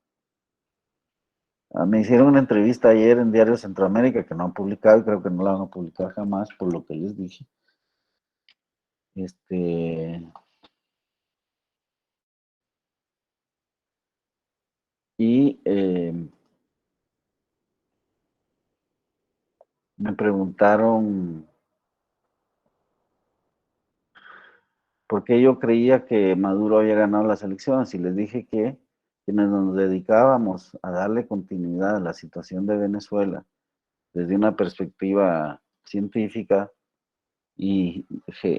Me hicieron una entrevista ayer en Diario Centroamérica que no han publicado y creo que no la van a publicar jamás por lo que les dije. Y me preguntaron por qué yo creía que Maduro había ganado las elecciones y les dije que quienes nos dedicábamos a darle continuidad a la situación de Venezuela desde una perspectiva científica y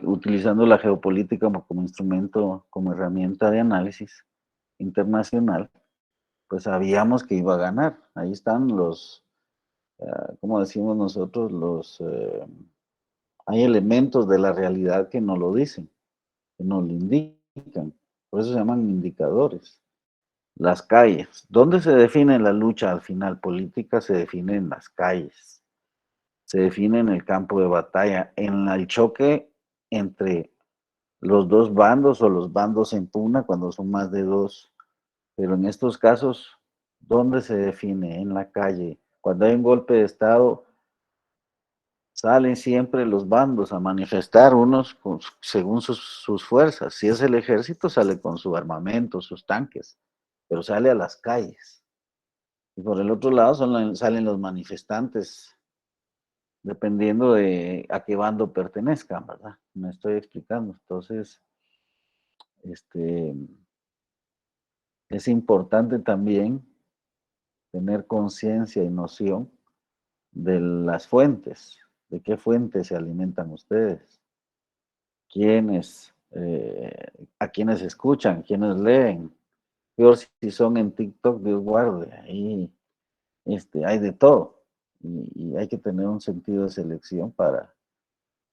utilizando la geopolítica como instrumento, como herramienta de análisis internacional, pues sabíamos que iba a ganar. Ahí están como decimos nosotros, hay elementos de la realidad que no lo dicen, que nos lo indican. Por eso se llaman indicadores. Las calles. ¿Dónde se define la lucha al final política? Se define en las calles. Se define en el campo de batalla, en el choque entre los dos bandos o los bandos en pugna cuando son más de dos. Pero en estos casos, ¿dónde se define? En la calle. Cuando hay un golpe de Estado, salen siempre los bandos a manifestar, unos según sus fuerzas. Si es el ejército, sale con su armamento, sus tanques, pero sale a las calles. Y por el otro lado salen los manifestantes, dependiendo de a qué bando pertenezcan, ¿verdad? Me estoy explicando. Entonces, es importante también tener conciencia y noción de las fuentes, de qué fuentes se alimentan ustedes, a quienes escuchan, quienes leen. Peor si son en TikTok, Dios guarde, ahí hay de todo. Y hay que tener un sentido de selección para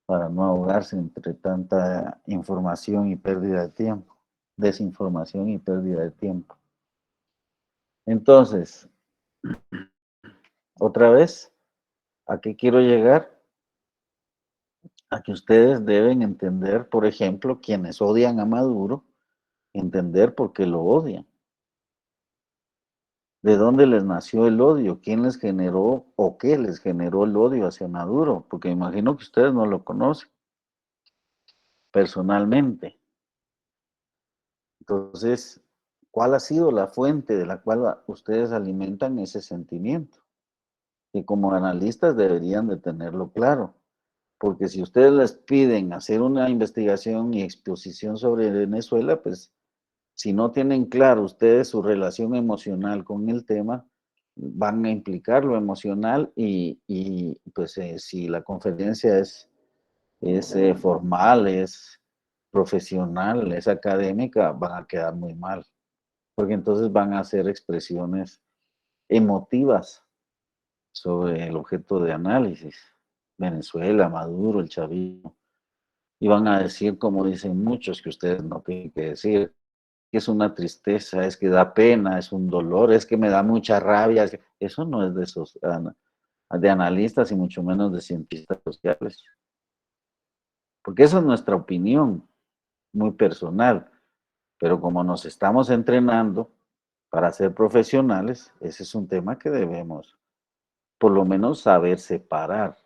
no ahogarse entre tanta información y pérdida de tiempo, desinformación y pérdida de tiempo. Entonces, otra vez, ¿a qué quiero llegar? A que ustedes deben entender, por ejemplo, quienes odian a Maduro, entender por qué lo odian. ¿De dónde les nació el odio? ¿Quién les generó o qué les generó el odio hacia Maduro? Porque imagino que ustedes no lo conocen personalmente. Entonces, ¿cuál ha sido la fuente de la cual ustedes alimentan ese sentimiento? Y como analistas deberían de tenerlo claro. Porque si ustedes les piden hacer una investigación y exposición sobre Venezuela, pues si no tienen claro ustedes su relación emocional con el tema, van a implicar lo emocional y pues si la conferencia es formal, es profesional, es académica, van a quedar muy mal, porque entonces van a hacer expresiones emotivas sobre el objeto de análisis, Venezuela, Maduro, el chavismo, y van a decir, como dicen muchos, que ustedes no tienen que decir, que es una tristeza, es que da pena, es un dolor, es que me da mucha rabia. Eso no es de analistas y mucho menos de cientistas sociales. Porque eso es nuestra opinión, muy personal. Pero como nos estamos entrenando para ser profesionales, ese es un tema que debemos, por lo menos, saber separar.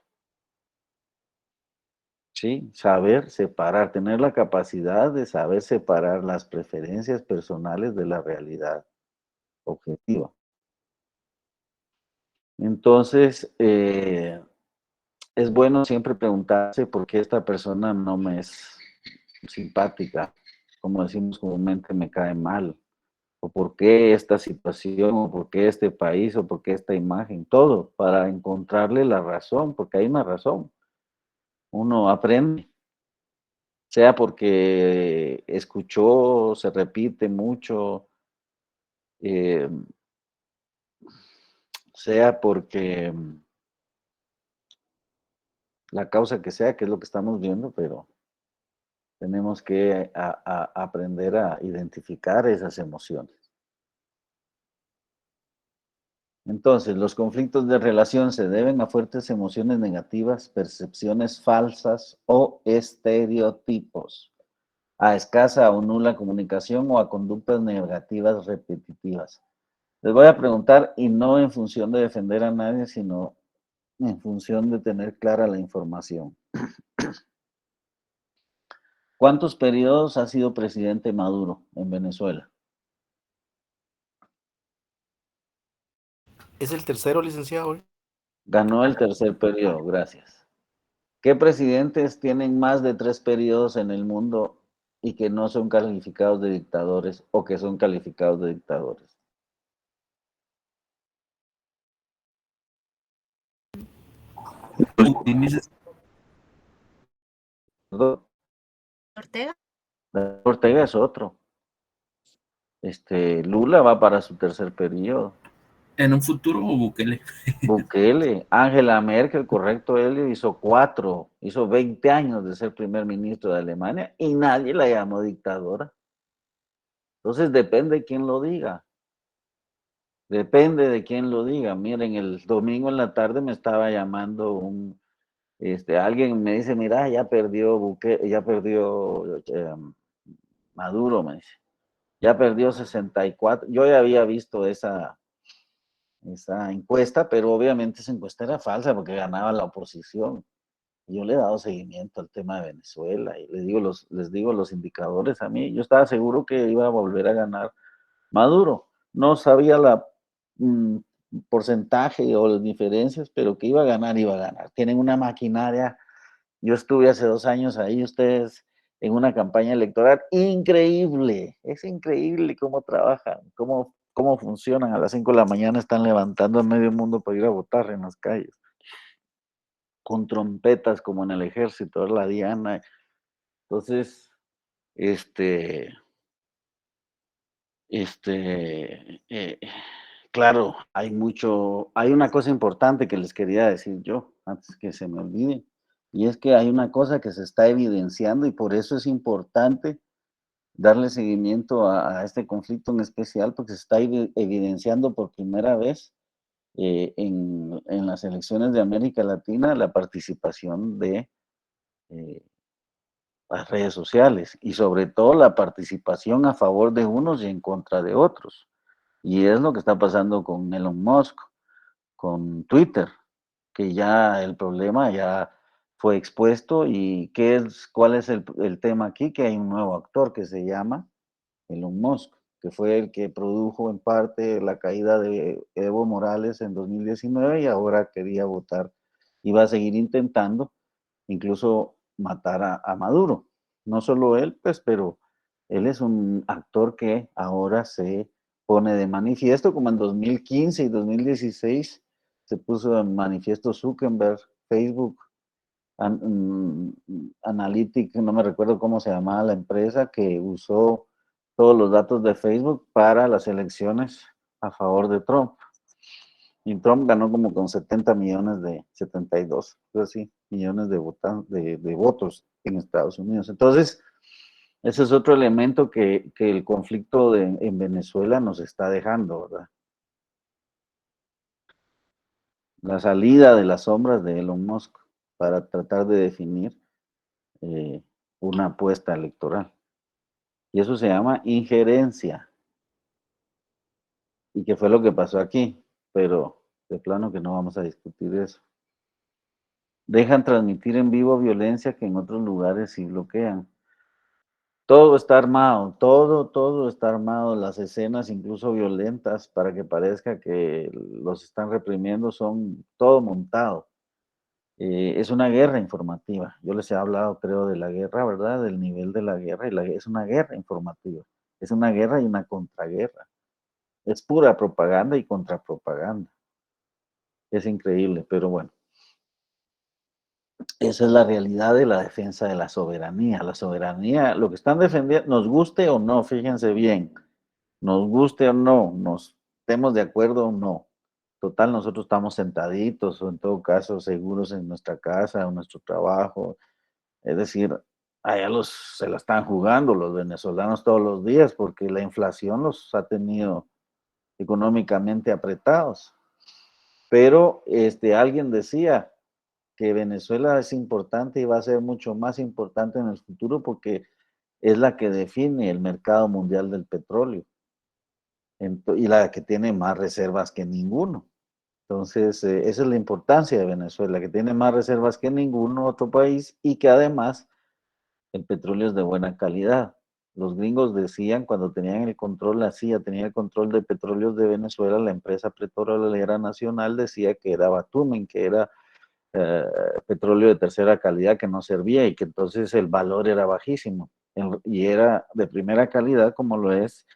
¿Sí? Saber separar, tener la capacidad de saber separar las preferencias personales de la realidad objetiva. Entonces, es bueno siempre preguntarse por qué esta persona no me es simpática, como decimos comúnmente, me cae mal, o por qué esta situación, o por qué este país, o por qué esta imagen, todo, para encontrarle la razón, porque hay una razón. Uno aprende, sea porque escuchó, se repite mucho, sea porque la causa que sea, que es lo que estamos viendo, pero tenemos que aprender a identificar esas emociones. Entonces, los conflictos de relación se deben a fuertes emociones negativas, percepciones falsas o estereotipos, a escasa o nula comunicación o a conductas negativas repetitivas. Les voy a preguntar, y no en función de defender a nadie, sino en función de tener clara la información. ¿Cuántos periodos ha sido presidente Maduro en Venezuela? ¿Es el tercero, licenciado? Ganó el tercer periodo, gracias. ¿Qué presidentes tienen más de 3 periodos en el mundo y que no son calificados de dictadores o que son calificados de dictadores? Ortega. Ortega es otro. Lula va para su tercer periodo. En un futuro, Bukele. Bukele, Angela Merkel, correcto, él hizo 20 años de ser primer ministro de Alemania y nadie la llamó dictadora. Entonces depende de quién lo diga. Depende de quién lo diga. Miren, el domingo en la tarde me estaba llamando alguien me dice, mira, ya perdió Maduro, me dice. Ya perdió 64. Yo ya había visto esa encuesta, pero obviamente esa encuesta era falsa porque ganaba la oposición. Yo le he dado seguimiento al tema de Venezuela y les digo los indicadores a mí. Yo estaba seguro que iba a volver a ganar Maduro. No sabía la porcentaje o las diferencias, pero que iba a ganar, iba a ganar. Tienen una maquinaria. Yo estuve hace 2 años ahí, ustedes, en una campaña electoral increíble. Es increíble cómo trabajan, cómo funcionan. A las 5 de la mañana están levantando a medio mundo para ir a votar en las calles, con trompetas como en el ejército, la diana. Entonces, claro, hay una cosa importante que les quería decir yo, antes que se me olvide, y es que hay una cosa que se está evidenciando y por eso es importante darle seguimiento a este conflicto en especial, porque se está evidenciando por primera vez en las elecciones de América Latina la participación de las redes sociales y sobre todo la participación a favor de unos y en contra de otros. Y es lo que está pasando con Elon Musk, con Twitter, que ya el problema ya fue expuesto. ¿Y cuál es el tema aquí? Que hay un nuevo actor que se llama Elon Musk, que fue el que produjo en parte la caída de Evo Morales en 2019 y ahora quería votar y va a seguir intentando incluso matar a Maduro. No solo él, pues, pero él es un actor que ahora se pone de manifiesto, como en 2015 y 2016 se puso en manifiesto Zuckerberg, Facebook, Analytic, no me recuerdo cómo se llamaba la empresa, que usó todos los datos de Facebook para las elecciones a favor de Trump. Y Trump ganó como con 72 millones de votos en Estados Unidos. Entonces, ese es otro elemento que el conflicto en Venezuela nos está dejando, ¿verdad? La salida de las sombras de Elon Musk para tratar de definir una apuesta electoral. Y eso se llama injerencia. ¿Y qué fue lo que pasó aquí? Pero de plano que no vamos a discutir eso. Dejan transmitir en vivo violencia que en otros lugares sí bloquean. Todo está armado, todo está armado. Las escenas, incluso violentas, para que parezca que los están reprimiendo, son todo montado. Es una guerra informativa. Yo les he hablado, creo, de la guerra, ¿verdad? Del nivel de la guerra. Es una guerra informativa. Es una guerra y una contraguerra. Es pura propaganda y contrapropaganda. Es increíble, pero bueno. Esa es la realidad de la defensa de la soberanía. La soberanía, lo que están defendiendo, nos guste o no, fíjense bien, nos guste o no, nos estemos de acuerdo o no. Total, nosotros estamos sentaditos o en todo caso seguros en nuestra casa o nuestro trabajo. Es decir, allá se la están jugando los venezolanos todos los días porque la inflación los ha tenido económicamente apretados. Pero alguien decía que Venezuela es importante y va a ser mucho más importante en el futuro porque es la que define el mercado mundial del petróleo y la que tiene más reservas que ninguno. Entonces, esa es la importancia de Venezuela, que tiene más reservas que ningún otro país y que además el petróleo es de buena calidad. Los gringos decían cuando tenían el control, la CIA tenía el control de petróleos de Venezuela, la empresa petrolera nacional decía que era batumen, que era petróleo de tercera calidad que no servía y que entonces el valor era bajísimo y era de primera calidad como lo es,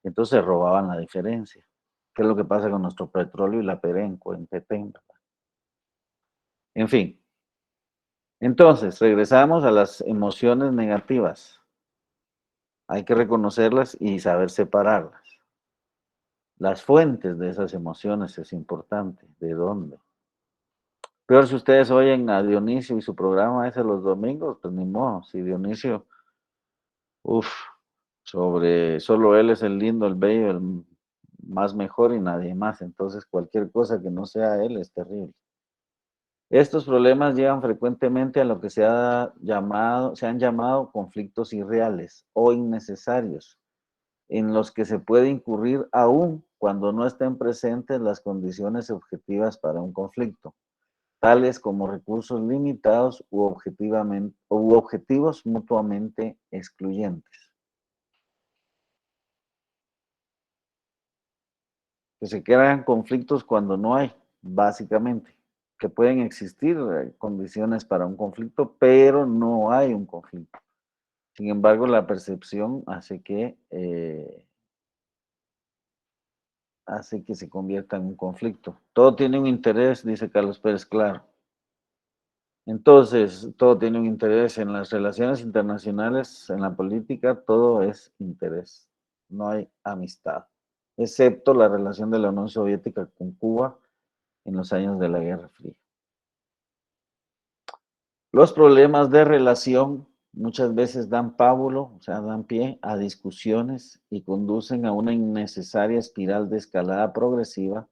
entonces robaban la diferencia. ¿Qué es lo que pasa con nuestro petróleo y la Perenco en Petén? En fin. Entonces, regresamos a las emociones negativas. Hay que reconocerlas y saber separarlas. Las fuentes de esas emociones es importante. ¿De dónde? Peor si ustedes oyen a Dionisio y su programa ese los domingos, pues ni modo. Si Dionisio, sobre solo él es el lindo, el bello, más mejor y nadie más. Entonces, cualquier cosa que no sea él es terrible. Estos problemas llevan frecuentemente a lo que se han llamado conflictos irreales o innecesarios, en los que se puede incurrir aún cuando no estén presentes las condiciones objetivas para un conflicto, tales como recursos limitados u objetivos mutuamente excluyentes. Que se crean conflictos cuando no hay, básicamente. Que pueden existir condiciones para un conflicto, pero no hay un conflicto. Sin embargo, la percepción hace que se convierta en un conflicto. Todo tiene un interés, dice Carlos Pérez, claro. Entonces, todo tiene un interés en las relaciones internacionales, en la política, todo es interés. No hay amistad, excepto la relación de la Unión Soviética con Cuba en los años de la Guerra Fría. Los problemas de relación muchas veces dan pábulo, o sea, dan pie a discusiones y conducen a una innecesaria espiral de escalada progresiva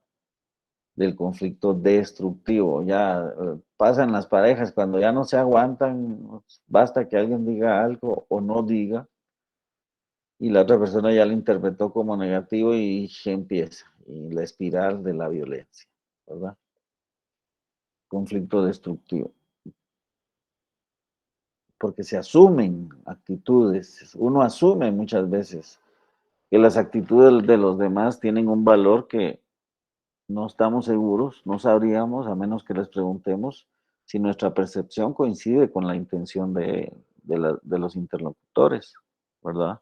del conflicto destructivo. Ya pasan las parejas, cuando ya no se aguantan, basta que alguien diga algo o no diga, y la otra persona ya lo interpretó como negativo y se empieza, y la espiral de la violencia, ¿verdad? Conflicto destructivo. Porque se asumen actitudes, uno asume muchas veces que las actitudes de los demás tienen un valor que no estamos seguros, no sabríamos, a menos que les preguntemos si nuestra percepción coincide con la intención de los interlocutores, ¿verdad?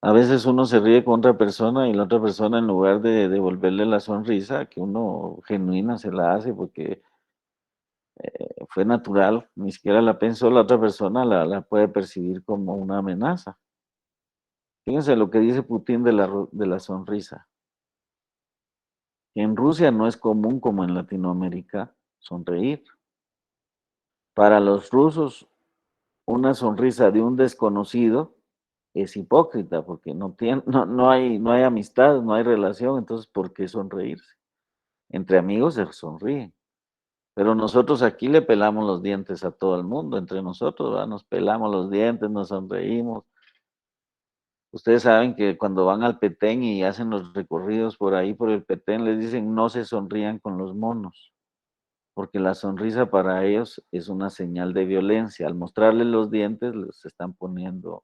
A veces uno se ríe con otra persona y la otra persona, en lugar de devolverle la sonrisa que uno genuina se la hace porque fue natural, ni siquiera la pensó, la otra persona la puede percibir como una amenaza. Fíjense lo que dice Putin de la sonrisa. En Rusia no es común, como en Latinoamérica, sonreír. Para los rusos, una sonrisa de un desconocido es hipócrita porque no hay amistad, no hay relación, entonces ¿por qué sonreírse? Entre amigos se sonríen. Pero nosotros aquí le pelamos los dientes a todo el mundo, entre nosotros, ¿verdad? Nos pelamos los dientes, nos sonreímos. Ustedes saben que cuando van al Petén y hacen los recorridos por ahí, por el Petén, les dicen no se sonrían con los monos, porque la sonrisa para ellos es una señal de violencia. Al mostrarles los dientes, los están poniendo,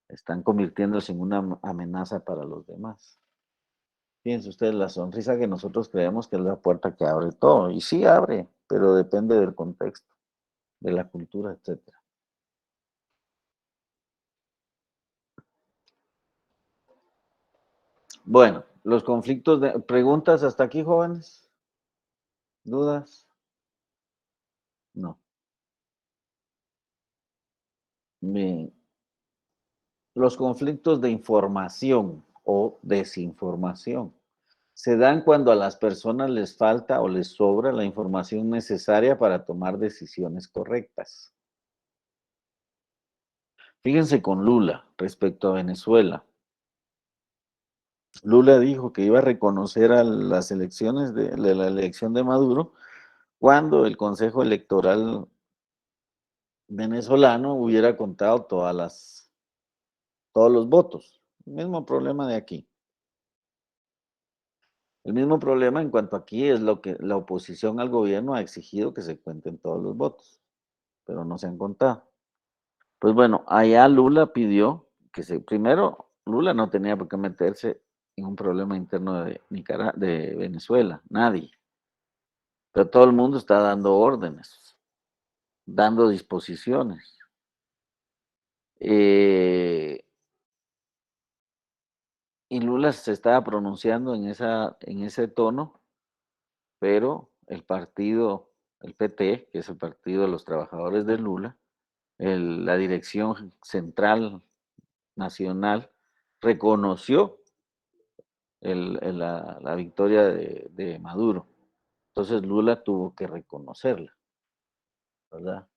están convirtiéndose en una amenaza para los demás. Fíjense ustedes, la sonrisa que nosotros creemos que es la puerta que abre todo, y sí abre, pero depende del contexto, de la cultura, etc. Bueno, los conflictos de... ¿Preguntas hasta aquí, jóvenes? ¿Dudas? No. Bien. Los conflictos de información o desinformación se dan cuando a las personas les falta o les sobra la información necesaria para tomar decisiones correctas. Fíjense con Lula respecto a Venezuela. Lula dijo que iba a reconocer a las elecciones de la elección de Maduro cuando el Consejo Electoral venezolano hubiera contado todos los votos. El mismo problema de aquí. El mismo problema en cuanto aquí es lo que la oposición al gobierno ha exigido que se cuenten todos los votos, pero no se han contado. Pues bueno, allá Lula pidió primero, Lula no tenía por qué meterse en un problema interno de Venezuela, nadie. Pero todo el mundo está dando órdenes, dando disposiciones. Y Lula se estaba pronunciando en ese tono, pero el partido, el PT, que es el Partido de los Trabajadores de Lula, la dirección central nacional, reconoció la victoria de Maduro. Entonces Lula tuvo que reconocerla, ¿verdad?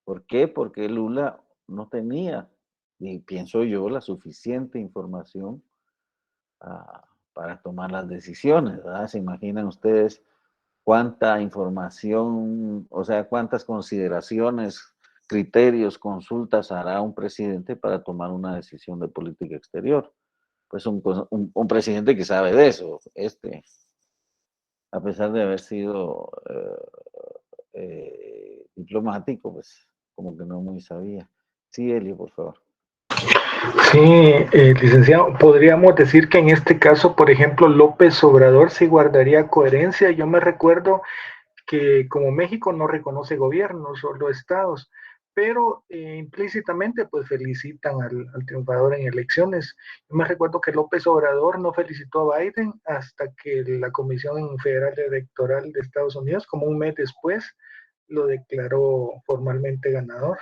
¿Por qué? Porque Lula no tenía, y pienso yo, la suficiente información para tomar las decisiones, ¿verdad? ¿Se imaginan ustedes cuánta información, o sea, cuántas consideraciones, criterios, consultas hará un presidente para tomar una decisión de política exterior? Pues un presidente que sabe de eso, a pesar de haber sido diplomático, pues como que no muy sabía. Sí, Elio, por favor. Sí, licenciado, podríamos decir que en este caso, por ejemplo, López Obrador sí guardaría coherencia. Yo me recuerdo que como México no reconoce gobiernos, solo estados, pero implícitamente pues felicitan al triunfador en elecciones. Yo me recuerdo que López Obrador no felicitó a Biden hasta que la Comisión Federal Electoral de Estados Unidos, como un mes después, lo declaró formalmente ganador.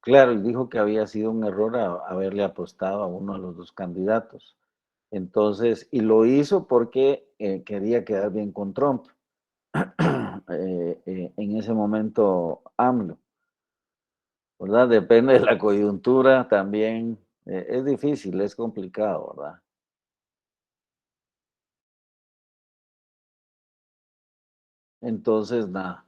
Claro, y dijo que había sido un error haberle apostado a uno de los dos candidatos. Entonces, y lo hizo porque quería quedar bien con Trump. En ese momento, AMLO, ¿verdad? Depende de la coyuntura también. Es difícil, es complicado, ¿verdad? Entonces, nada,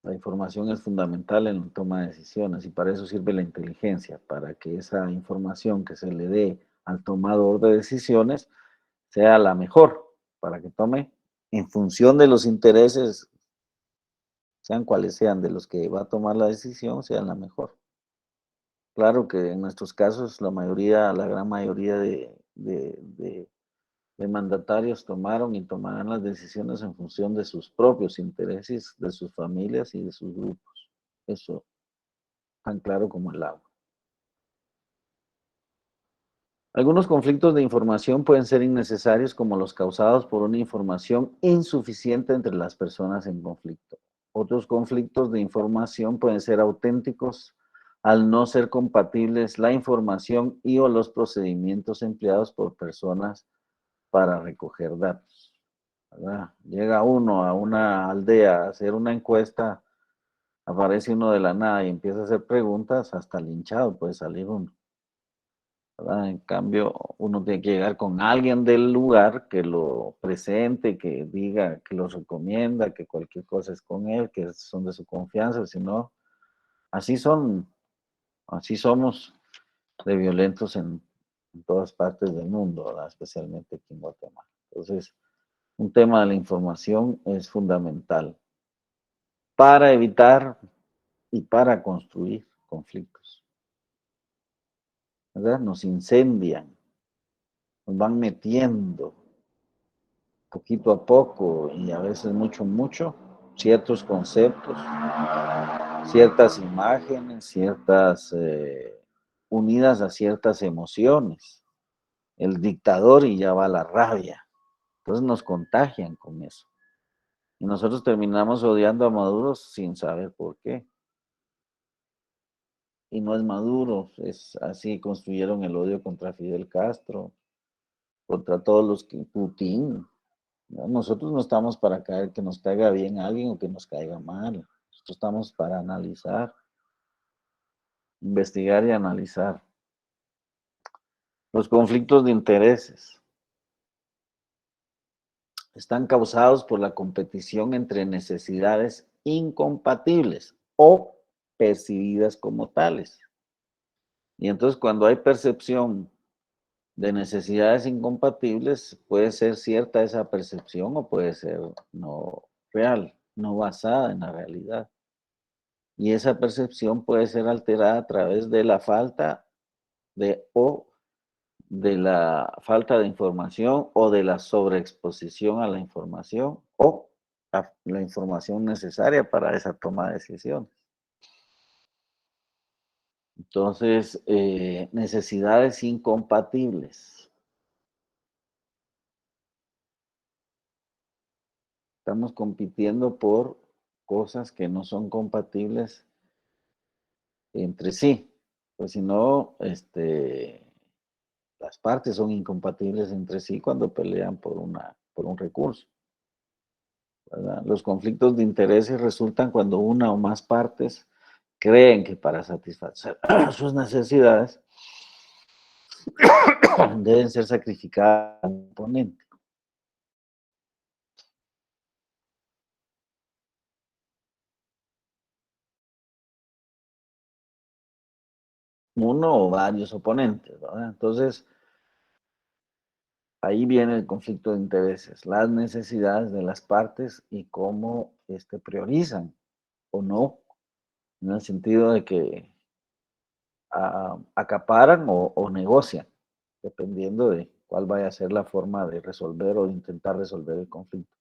la información es fundamental en la toma de decisiones y para eso sirve la inteligencia, para que esa información que se le dé al tomador de decisiones sea la mejor, para que tome en función de los intereses, sean cuales sean, de los que va a tomar la decisión, sean la mejor. Claro que en nuestros casos la gran mayoría de mandatarios tomaron y tomarán las decisiones en función de sus propios intereses, de sus familias y de sus grupos. Eso tan claro como el agua. Algunos conflictos de información pueden ser innecesarios como los causados por una información insuficiente entre las personas en conflicto. Otros conflictos de información pueden ser auténticos al no ser compatibles la información y o los procedimientos empleados por personas para recoger datos, ¿verdad? Llega uno a una aldea a hacer una encuesta, aparece uno de la nada y empieza a hacer preguntas, hasta linchado puede salir uno, ¿verdad? En cambio, uno tiene que llegar con alguien del lugar que lo presente, que diga, que lo recomienda, que cualquier cosa es con él, que son de su confianza, si no, así somos de violentos en todas partes del mundo, ¿verdad? Especialmente aquí en Guatemala. Entonces, un tema de la información es fundamental para evitar y para construir conflictos, ¿verdad? Nos incendian, nos van metiendo poquito a poco y a veces mucho, ciertos conceptos, ciertas imágenes, ciertas unidas a ciertas emociones. El dictador y ya va la rabia. Entonces nos contagian con eso. Y nosotros terminamos odiando a Maduro sin saber por qué. Y no es Maduro, es así construyeron el odio contra Fidel Castro, contra todos los que Putin. ¿No? Nosotros no estamos para caer que nos caiga bien alguien o que nos caiga mal. Nosotros estamos para analizar, investigar y analizar. Los conflictos de intereses están causados por la competición entre necesidades incompatibles o percibidas como tales. Y entonces cuando hay percepción de necesidades incompatibles, puede ser cierta esa percepción o puede ser no real, no basada en la realidad. Y esa percepción puede ser alterada a través de la falta de la falta de información o de la sobreexposición a la información o la información necesaria para esa toma de decisiones. Entonces, necesidades incompatibles. Estamos compitiendo por cosas que no son compatibles entre sí. Pues si no, las partes son incompatibles entre sí cuando pelean por un recurso. ¿verdad? Los conflictos de intereses resultan cuando una o más partes creen que para satisfacer sus necesidades deben ser sacrificadas a un oponente. Uno o varios oponentes, ¿verdad? Entonces, ahí viene el conflicto de intereses, las necesidades de las partes y cómo priorizan o no, en el sentido de que acaparan o negocian, dependiendo de cuál vaya a ser la forma de resolver o de intentar resolver el conflicto.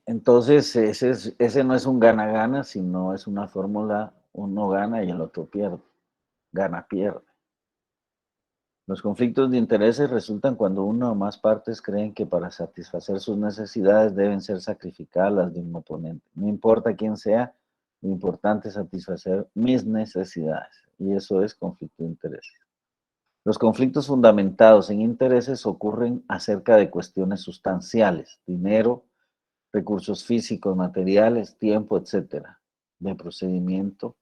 Entonces, ese no es un gana-gana, sino es una fórmula, uno gana y el otro pierde, gana-pierde. Los conflictos de intereses resultan cuando una o más partes creen que para satisfacer sus necesidades deben ser sacrificadas las de un oponente. No importa quién sea, lo importante es satisfacer mis necesidades. Y eso es conflicto de intereses. Los conflictos fundamentados en intereses ocurren acerca de cuestiones sustanciales, dinero, recursos físicos, materiales, tiempo, etcétera, de procedimiento,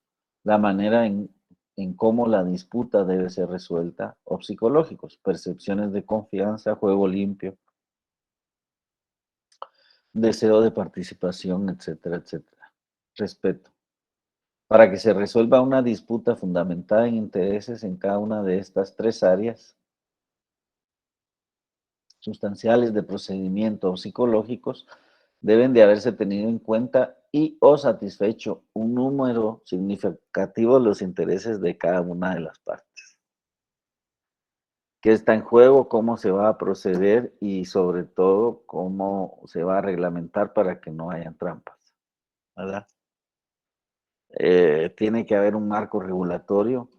la manera en cómo la disputa debe ser resuelta, o psicológicos, percepciones de confianza, juego limpio, deseo de participación, etcétera, etcétera. Respeto. Para que se resuelva una disputa fundamentada en intereses en cada una de estas tres áreas, sustanciales, de procedimiento o psicológicos, deben de haberse tenido en cuenta y o satisfecho un número significativo de los intereses de cada una de las partes. ¿Qué está en juego? ¿Cómo se va a proceder? Y sobre todo, ¿cómo se va a reglamentar para que no hayan trampas? ¿Verdad? Tiene que haber un marco regulatorio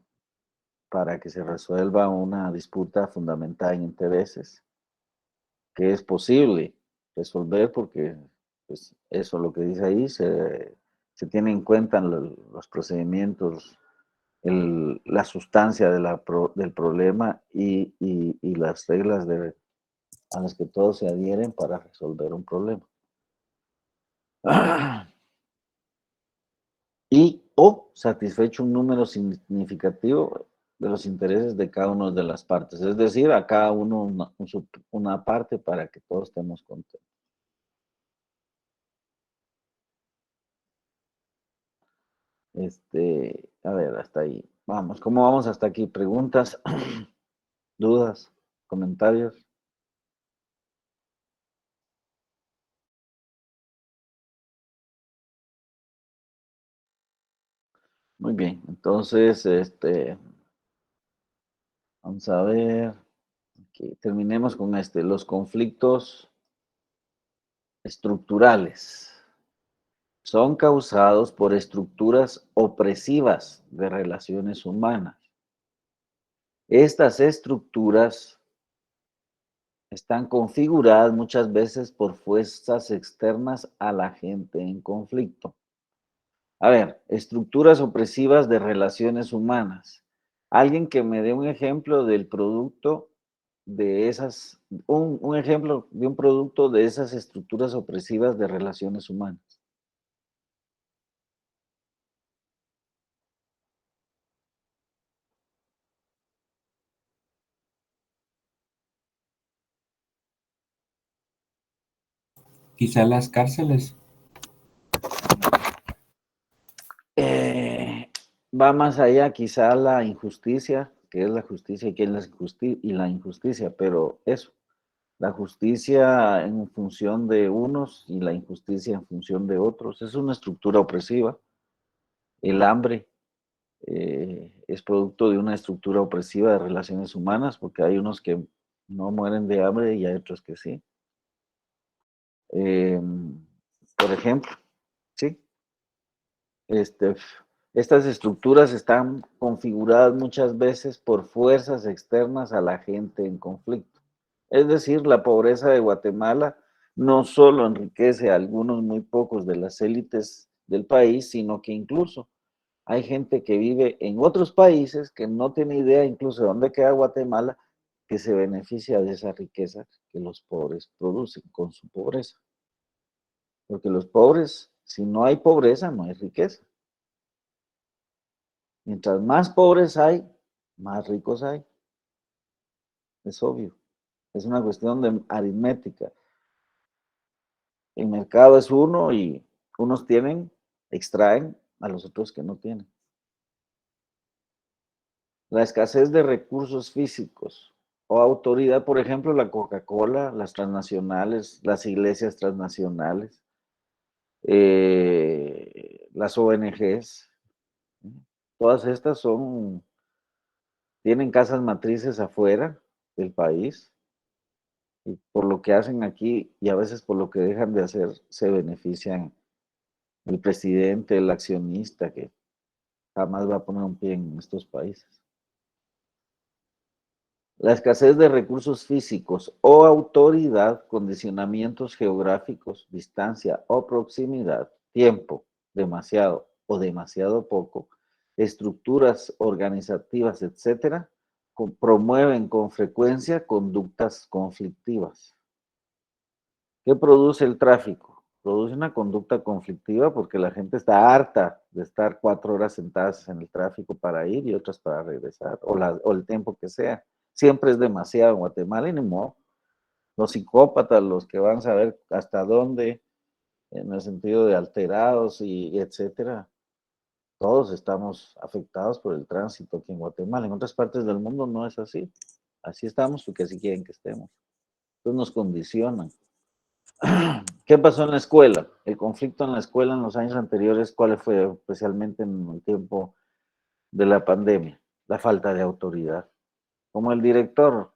para que se resuelva una disputa fundamentada en intereses, que es posible resolver porque pues, eso lo que dice ahí, se tiene en cuenta los procedimientos, la sustancia del problema y las reglas a las que todos se adhieren para resolver un problema. Y o satisfecho un número significativo de los intereses de cada una de las partes, es decir, a cada uno una parte para que todos estemos contentos. A ver, hasta ahí. Vamos, ¿cómo vamos hasta aquí? ¿Preguntas? ¿Dudas? ¿Comentarios? Muy bien, entonces, vamos a ver, aquí, terminemos con los conflictos estructurales. Son causados por estructuras opresivas de relaciones humanas. Estas estructuras están configuradas muchas veces por fuerzas externas a la gente en conflicto. A ver, estructuras opresivas de relaciones humanas. Alguien que me dé un ejemplo del producto de esas, un ejemplo de un producto de esas estructuras opresivas de relaciones humanas. Quizá las cárceles. Va más allá, quizá la injusticia, que es la justicia y que es la injusticia, pero eso, la justicia en función de unos y la injusticia en función de otros, es una estructura opresiva. El hambre es producto de una estructura opresiva de relaciones humanas, porque hay unos que no mueren de hambre y hay otros que sí. Por ejemplo, ¿sí? Estas estructuras están configuradas muchas veces por fuerzas externas a la gente en conflicto. Es decir, la pobreza de Guatemala no solo enriquece a algunos muy pocos de las élites del país, sino que incluso hay gente que vive en otros países que no tiene idea incluso de dónde queda Guatemala que se beneficia de esa riqueza que los pobres producen con su pobreza. Porque los pobres, si no hay pobreza, no hay riqueza. Mientras más pobres hay, más ricos hay. Es obvio. Es una cuestión de aritmética. El mercado es uno y unos tienen, extraen a los otros que no tienen. La escasez de recursos físicos o autoridad, por ejemplo, la Coca-Cola, las transnacionales, las iglesias transnacionales, las ONGs, todas estas tienen casas matrices afuera del país y por lo que hacen aquí y a veces por lo que dejan de hacer se benefician el presidente, el accionista que jamás va a poner un pie en estos países. La escasez de recursos físicos o autoridad, condicionamientos geográficos, distancia o proximidad, tiempo, demasiado o demasiado poco, estructuras organizativas, etcétera, promueven con frecuencia conductas conflictivas. ¿Qué produce el tráfico? Produce una conducta conflictiva porque la gente está harta de estar 4 horas sentadas en el tráfico para ir y otras para regresar, o el tiempo que sea. Siempre es demasiado en Guatemala y ni modo. Los psicópatas, los que van a saber hasta dónde, en el sentido de alterados y etcétera, todos estamos afectados por el tránsito aquí en Guatemala. En otras partes del mundo no es así. Así estamos porque así quieren que estemos. Entonces nos condicionan. ¿Qué pasó en la escuela? El conflicto en la escuela en los años anteriores, ¿cuál fue especialmente en el tiempo de la pandemia? La falta de autoridad. Como el director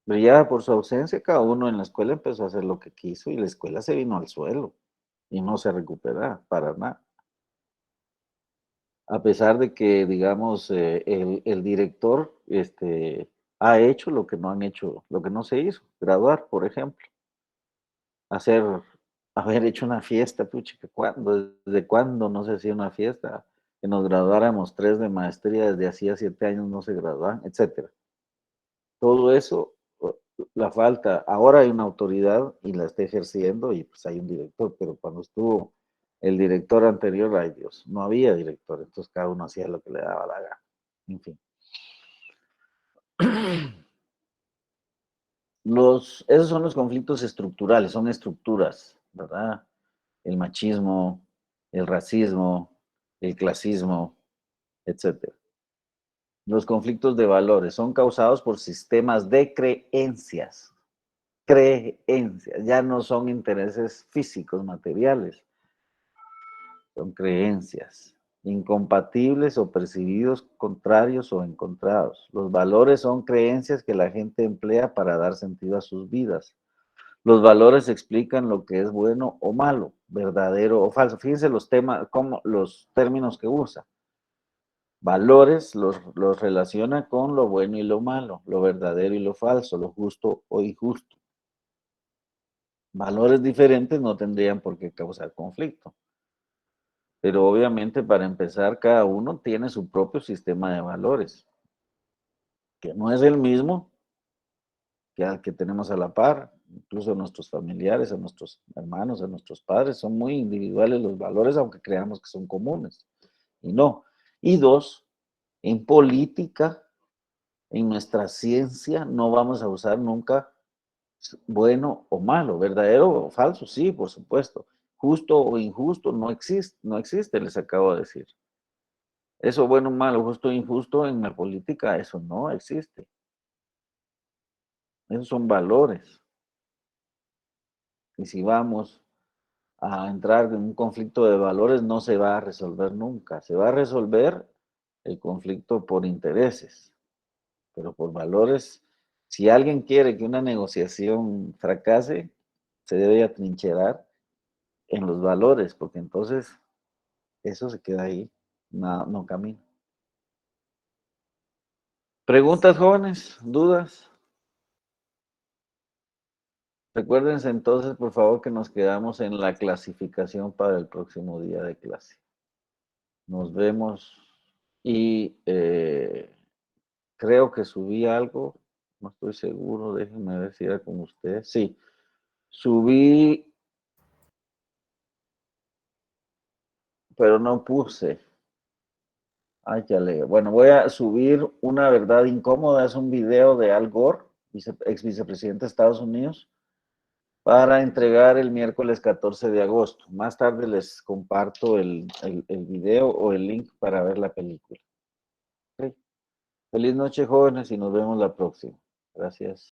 brillaba por su ausencia, cada uno en la escuela empezó a hacer lo que quiso y la escuela se vino al suelo y no se recupera para nada. A pesar de que, digamos, el director ha hecho lo que no han hecho, lo que no se hizo, graduar, por ejemplo. Haber hecho una fiesta, puchica, ¿desde cuándo no se hacía una fiesta? Que nos graduáramos 3 de maestría, desde hacía 7 años no se graduaban, etcétera. Todo eso, la falta, ahora hay una autoridad y la está ejerciendo y pues hay un director, pero cuando estuvo el director anterior, ay Dios, no había director, entonces cada uno hacía lo que le daba la gana, en fin. Esos son los conflictos estructurales, son estructuras, ¿verdad? El machismo, el racismo, el clasismo, etc. Los conflictos de valores son causados por sistemas de creencias. Creencias, ya no son intereses físicos, materiales. Son creencias incompatibles o percibidos contrarios o encontrados. Los valores son creencias que la gente emplea para dar sentido a sus vidas. Los valores explican lo que es bueno o malo, verdadero o falso. Fíjense los términos que usa. Valores los relaciona con lo bueno y lo malo, lo verdadero y lo falso, lo justo o injusto. Valores diferentes no tendrían por qué causar conflicto. Pero obviamente para empezar cada uno tiene su propio sistema de valores, que no es el mismo que al que tenemos a la par, incluso a nuestros familiares, a nuestros hermanos, a nuestros padres, son muy individuales los valores, aunque creamos que son comunes, y no. Y 2, en política, en nuestra ciencia, no vamos a usar nunca bueno o malo, verdadero o falso, sí, por supuesto. Justo o injusto no existe, les acabo de decir. Eso bueno o malo, justo o injusto en la política, eso no existe. Esos son valores. Y si vamos a entrar en un conflicto de valores, no se va a resolver nunca. Se va a resolver el conflicto por intereses, pero por valores. Si alguien quiere que una negociación fracase, se debe atrincherar en los valores, porque entonces eso se queda ahí, no camina. ¿Preguntas, jóvenes? ¿Dudas? Recuérdense entonces, por favor, que nos quedamos en la clasificación para el próximo día de clase. Nos vemos y creo que subí algo No estoy seguro, déjenme ver si era con usted. Sí, subí, pero no puse. Ay, ya le. Bueno, voy a subir una verdad incómoda. Es un video de Al Gore, ex vicepresidente de Estados Unidos, para entregar el miércoles 14 de agosto. Más tarde les comparto el video o el link para ver la película. Okay. Feliz noche, jóvenes, y nos vemos la próxima. Gracias.